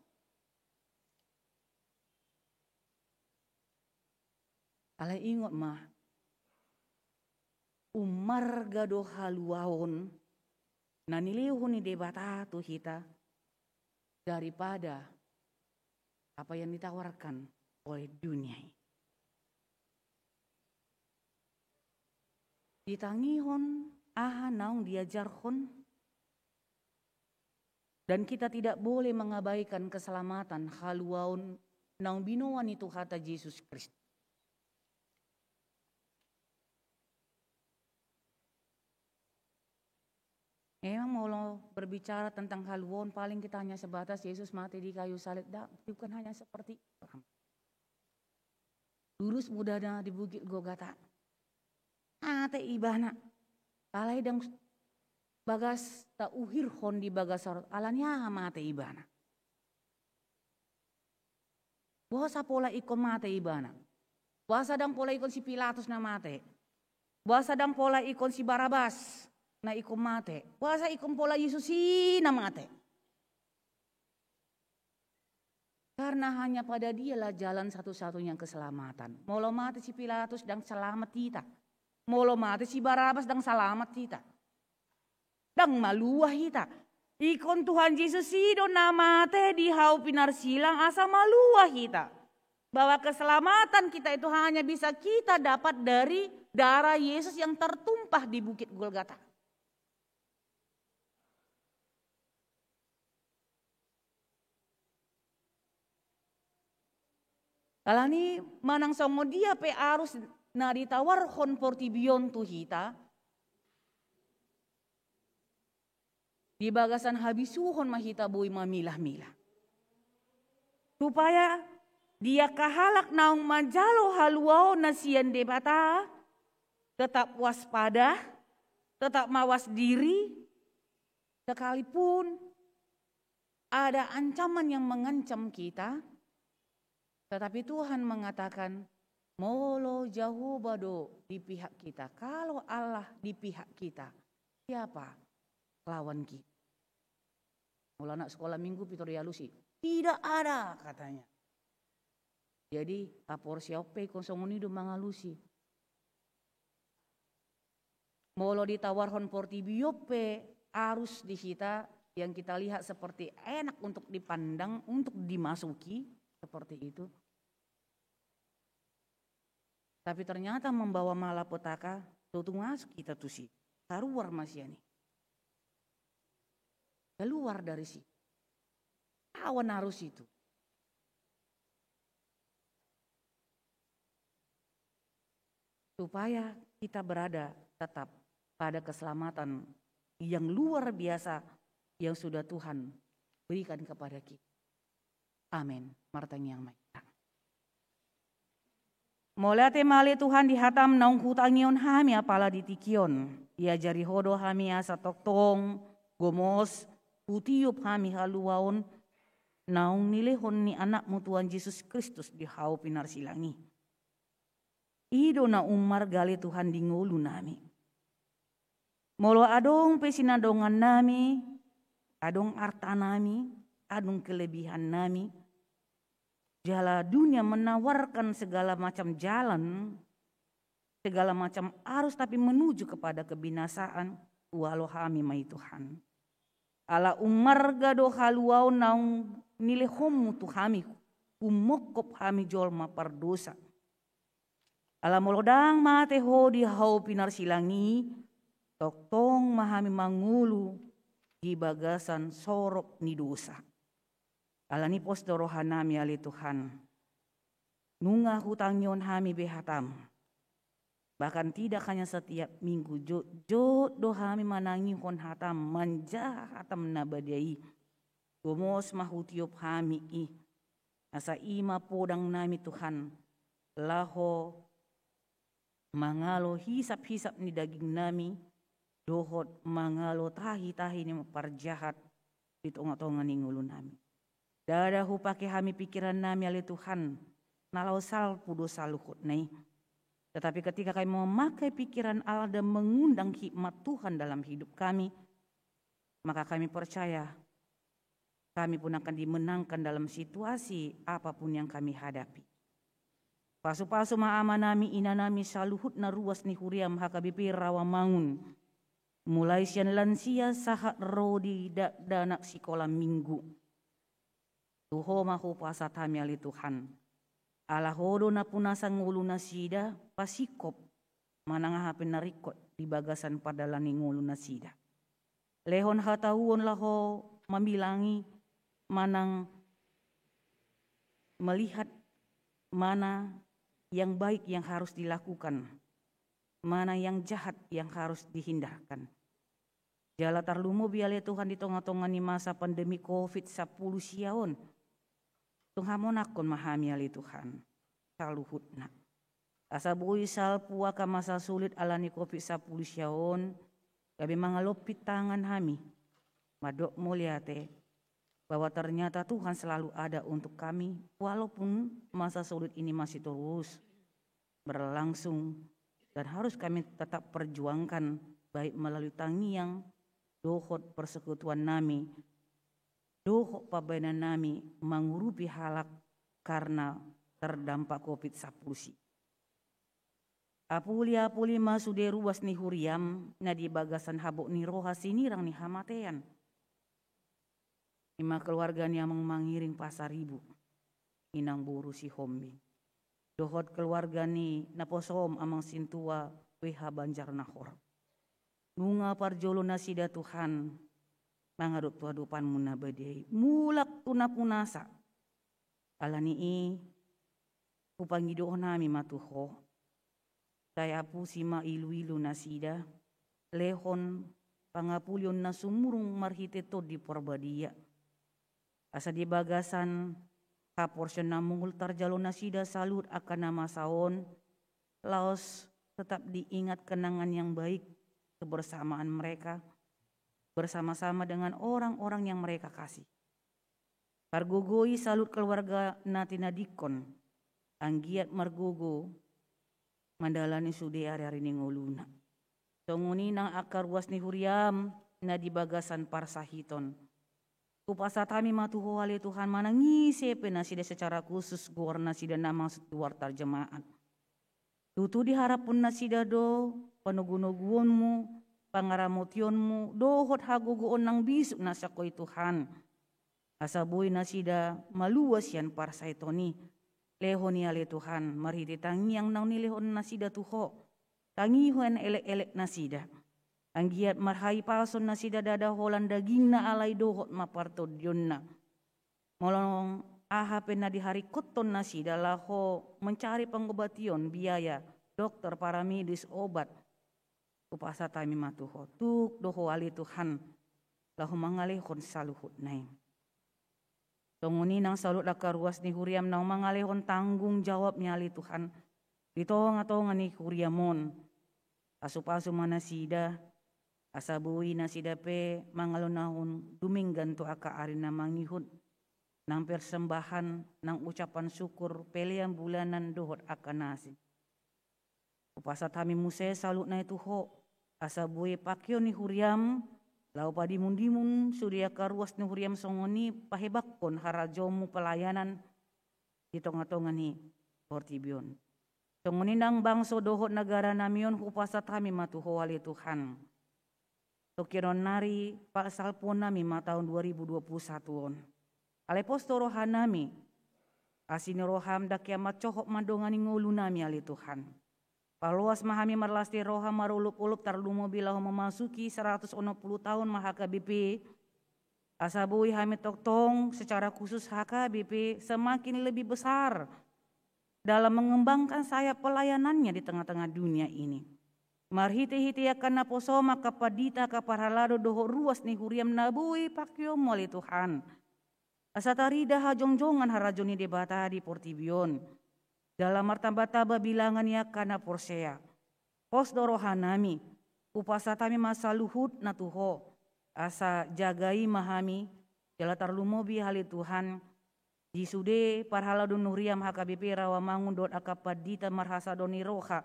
Alai ingat mah. Umar gado haluaon nanilihun ni debata tu hita daripada apa yang ditawarkan oleh dunia. Ditangihon aha naung diajarhon dan kita tidak boleh mengabaikan keselamatan haluaun naung binoan itu kata Yesus Kristus. Memang mau berbicara tentang haluaun paling kita hanya sebatas Yesus mati di kayu salib. Bukan hanya seperti itu. Lurus mudana di bukit Golgota. Ate ibana. Alai dang bagas ta uhir hon di bagas sorot. Alanya mate ibana. Bahasa pola ikon mate ibana. Bahasa dang pola ikon si Pilatus na mate. Bahasa dang pola ikon si Barabas na ikon mate. Bahasa ikon pola Yesus si na mate. Karena hanya pada dialah jalan satu-satunya keselamatan. Molo mati si Pilatus dan selamat kita. Molo mati si Barabas dan selamat kita. Dan maluah kita. Ikon Tuhan Yesus sido namate di hau pinar silang asa maluah kita. Bahwa keselamatan kita itu hanya bisa kita dapat dari darah Yesus yang tertumpah di bukit Golgota. Alani manang songo dia pe arus na ditawar hon portibion tu hita. Di bagasan habisuhon mahita bui mamilah-milah. Supaya dia kahalak naung manjalo haluau nasian debata. Tetap waspada, tetap mawas diri. Sekalipun ada ancaman yang mengancam kita. Tetapi Tuhan mengatakan, molo jauh bado di pihak kita. Kalau Allah di pihak kita, siapa lawan kita? Mula anak sekolah minggu Pitoria Lucy, tidak ada katanya. Jadi apor siapa konsongunido mangalusi. Molo ditawarhon portibiope arus di kita yang kita lihat seperti enak untuk dipandang, untuk dimasuki. Seperti itu. Tapi ternyata membawa malapetaka tutung masuk kita tuh sih. Keluar masih ini. Keluar dari sih. Awan harus itu. Supaya kita berada tetap pada keselamatan yang luar biasa yang sudah Tuhan berikan kepada kita. Amin. Martang yang maitang. Molate male Tuhan dihatam naung hutangion hami apala ditikion. Ia jari hodo hami asa toktong, gomos, utiup hami haluaon, naung nilehon ni anakmu Tuhan Yesus Kristus di hau pinar silangi. Ido na umar gale Tuhan di ngulu nami. Molo adong pesinadongan nami, adong arta nami, adong kelebihan nami. Jala dunia menawarkan segala macam jalan, segala macam arus tapi menuju kepada kebinasaan. Walau kami mai Tuhan. Ala umarga do haluau naung nilehom Tuhami kumokop kami jolma pardosa. Ala molodang mate ho di hau pinar silangi toktong mahami mangulu di bagasan sorok ni dosa. Ala ni pos dorohan nami ali Tuhan. Nunga hutang nyon hami behatam. Bahkan tidak hanya setiap minggu jo dohami manangi hon hatam manja hatam nabadai. Gomos mahutiop hami i. Asa ima podang nami Tuhan. Laho mangalo hisap-hisap ni daging nami. Dohot mangalo tahi-tahi ni parjahat di tonga-tonga ni ngulu nami. Dadahu pakai hami pikiran nami ali Tuhan. Nalau salpu dosa luhut nai. Tetapi ketika kami memakai pikiran Allah dan mengundang hikmat Tuhan dalam hidup kami, maka kami percaya kami pun akan dimenangkan dalam situasi apapun yang kami hadapi. Pasu-pasu ma'ama nami ina nami saluhut na ruas ni huriam hakabipi rawamangun. Mulai sian lansia sahat rodi danak sekolah minggu. Tuho mahu pasat kami ali Tuhan. Ala hodo na punasa ngulu nasida pasikop manang hapin narikot di bagasan padalan ni ngulu nasida. Lehon hatauon laho mamilangi manang melihat mana yang baik yang harus dilakukan, mana yang jahat yang harus dihindarkan. Jala tarlumo biale Tuhan di tengah-tengah ni masa pandemi COVID-10 siaon. Tunghamon akon mahami ali Tuhan. Saluhutna. Asa bui salpua ka masa sulit alani COVID-10 siaon. Gabi mangalopit tangan hami. Madok muliate. Bahwa ternyata Tuhan selalu ada untuk kami. Walaupun masa sulit ini masih terus berlangsung. Dan harus kami tetap perjuangkan. Baik melalui tangiang. Dohot persekutuan nami. Dohok pabenan nami mengurupi halak karena terdampak COVID-10. Apuli masude ruas ni huriam na di bagasan habok ni roha sinirang ni hamatean. Ima keluarga ni amang mangiring pasar ibu. Inang buru si hombi. Dohot keluarga ni naposom amang sintua weha banjar nahor. Nunga parjolo nasida Tuhan. Mangadop tuadupan muna badai. Mulak tuna punasa. Alani upangido nami matuho. Saya pusima ilu-ilu nasida. Lehon pangapulyon na sumurung marhiteto di porbadia. Asa di bagasan kaporsyon na mungul tarjalo nasida salut akan nama saon. Laos tetap diingat kenangan yang baik kebersamaan mereka. Bersama-sama dengan orang-orang yang mereka kasih. Pargogoi salut keluarga natina dikon. Anggiat margogo mandalani sude hari-hari ni nguluna. Tonguni nang akar ruas ni huriam na di bagasan parsahiton. Kupasat kami matuho ali Tuhan manangisi penasida secara khusus gor nasida namang setuar tarjemaat. Tutu diharapun nasida do panugunuguonmu. Pangaramotionmu dohot hagugoon ng bisuk na sa ko'y Tuhan. Asaboy na sida maluwas yan para sa ito ni leho ni ali Tuhan. Mariti tangiang nang nilehon na sida tuho. Tangihuan elek-elek na sida. Ang giat marhay pason na sida dadaholan daging na alay dohot mapartod yun na. Molong ahapin na di hari koton na sida laho mencari pengobation biaya. Dokter, paramedis, obat. Upasa tami matuho. Tuk doho ali Tuhan. Lahu mangalehon saluhut nai. Tunguni nang salut lakaruas ni huriam nang mangalehon tanggung jawab ni ali Tuhan. Ditonga-tonga ni huriamon. Asu-pasu manasida. Asabui nasida pe mangalonahon duminggan to aka ari na mangihut. Nang persembahan nang ucapan syukur pelian bulanan dohot aka nasi. Upasa tami muse salut na ituho. Asabui pakyo ni huriam Lau padimun-dimun surya karuas ni huriam songoni pahebakon harajomu pelayanan di tengah-tengah ni Portibion. Songonindang bangso dohot negara namion hupasat kami matuho wali Tuhan. Tokiron nari pasal pun nami tahun 2021 on. Aleposto rohanami asini roham dak kiamat cohok mandongani ngulu nami ali Tuhan. Paluas mahami marlasti roham marulup-ulup tarlumo bilau memasuki 160 tahun HKBP. Asabui hami toktong secara khusus HKBP semakin lebih besar dalam mengembangkan sayap pelayanannya di tengah-tengah dunia ini. Marhiti-hiti akan naposoma kapadita kaparhalado doho ruas ni huriam nabui pakyo moli Tuhan. Asatarida hajongjongan harajoni debata di Portibion. Dalam martaba-taba bilangannya kana porsea. Pos dorohanami, upasatami masa luhut natuho. Asa jagai mahami, jalatar lumobi hali Tuhan. Jisude parhaladun nuriam HKBP Rawamangun dot akapadita marhasa doni roha.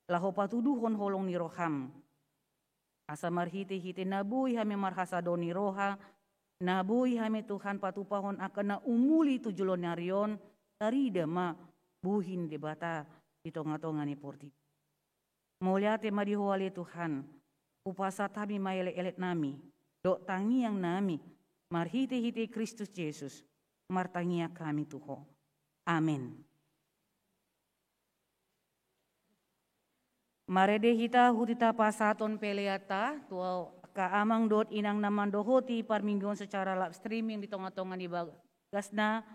Laho patuduhon holong ni roham. Asa marhiti-hiti nabui hami marhasa doni roha. Nabui hami Tuhan patupahon akana umuli tujulon nyarion. Tarida ma buhin debata di tonga-tonga ni Porti. Mulyate madihuali Tuhan. Upasa tami maele-elet nami. Dok tangi yang nami. Marhiti-hiti Kristus Yesus. Martangia kami Tuho. Amin. Marede hita hutita pasaton peleata. Tuau kaamang dot inang naman dohoti parmingguan secara live streaming di tonga-tonga di bagasna.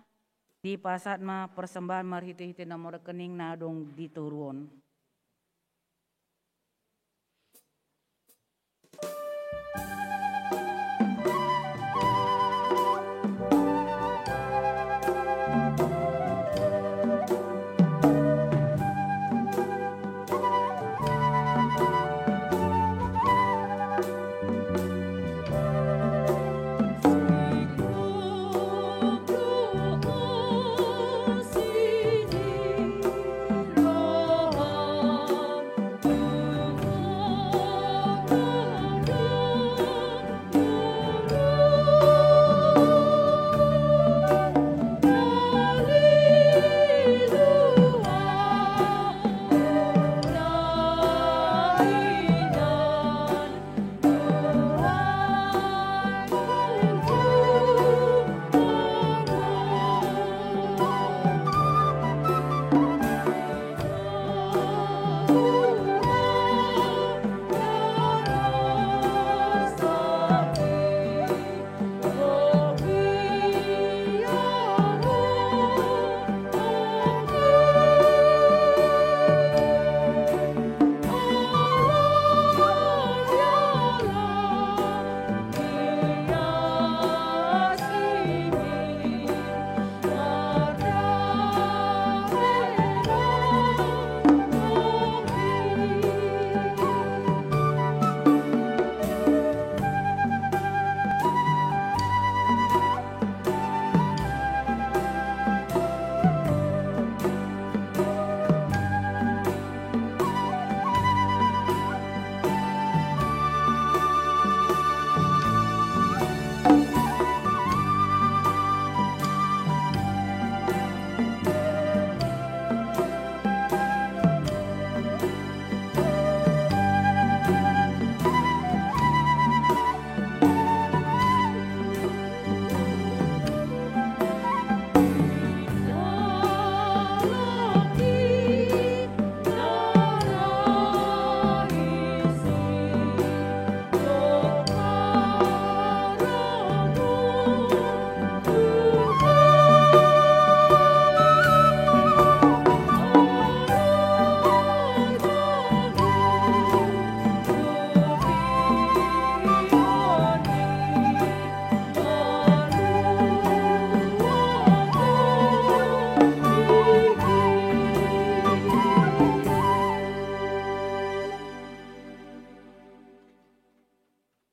Di pasat ma persembahan marhiti-hiti nomor rekening nadong diturun.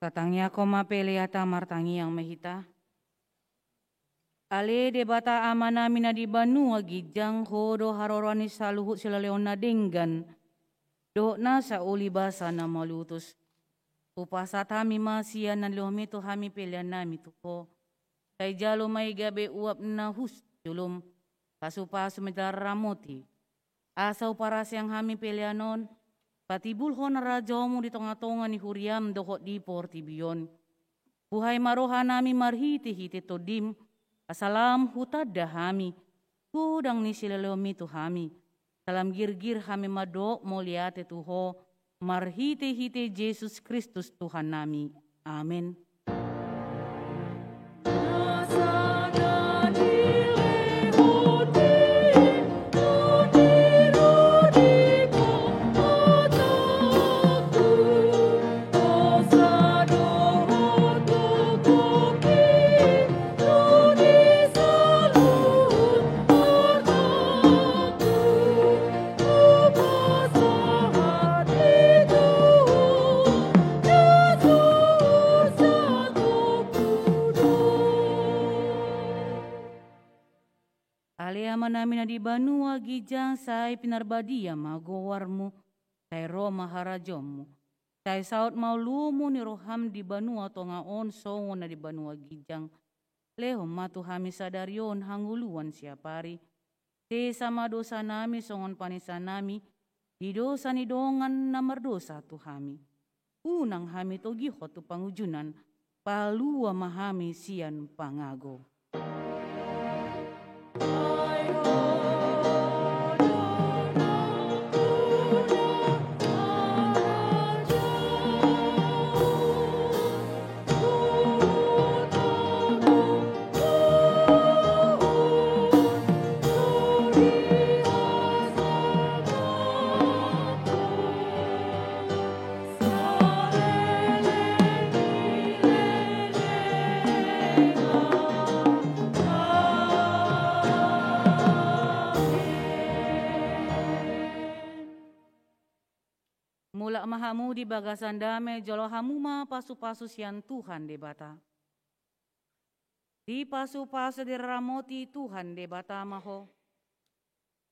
Katangnya koma peleata martangi yang mehita. Ale debata amana mina di Banua gijang hodo harorani saluhut sila leona denggan. Do na sa uli basa na malutus. Upasat hami masia nan lomi tu hami pilihan nami tuho. Tay jalo may gabi uap na hus julum. Pasu-pasu medal ramoti. Asaw para siyang hami pilihanon. Patibul ho na radyomu di tengah-tengah ni huriam dohot di portibion. Buhay maroha nami marhiti-hiti todim. Asalam hutad dahami. Kudang ni silalomi tu hami. Salam gir-gir hami madok moliate tuho. Marhiti-hiti Yesus Kristus Tuhan nami. Amin. Aliaman namin na di banua gijang say pinarbadia magowarmu, say Roma harajommu, say saut maulumu ni roham di banua tongaon songon na di banua gijang, lehom matu hami sadarion hanguluan siapari, te sama dosa nami songon panisa nami, di dosa ni dongan na mardosa tu hami, unang hami togi hotu pangujunan, palua mahami sian pangago. Mula mahamu di bagasan dame jolo hamuma pasu-pasu sian Tuhan debata. Di pasu-pasu di ramoti Tuhan debata maho.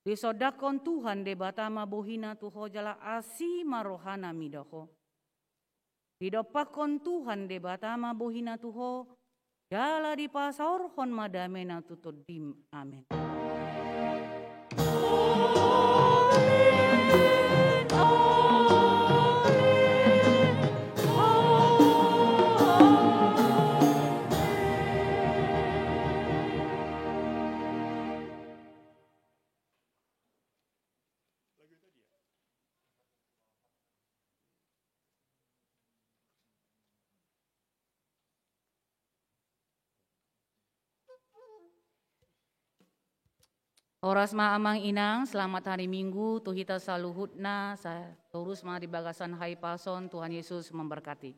Di sodakon Tuhan debata mabohina tuho jala asi marohana midaho. Di dopakon Tuhan debata mabohina tuho jala di pasaorhon madamena tutudim. Amin. Oras maamang inang, selamat hari Minggu, tuhita saluhutna, terus di bagasan hai pason, Tuhan Yesus memberkati.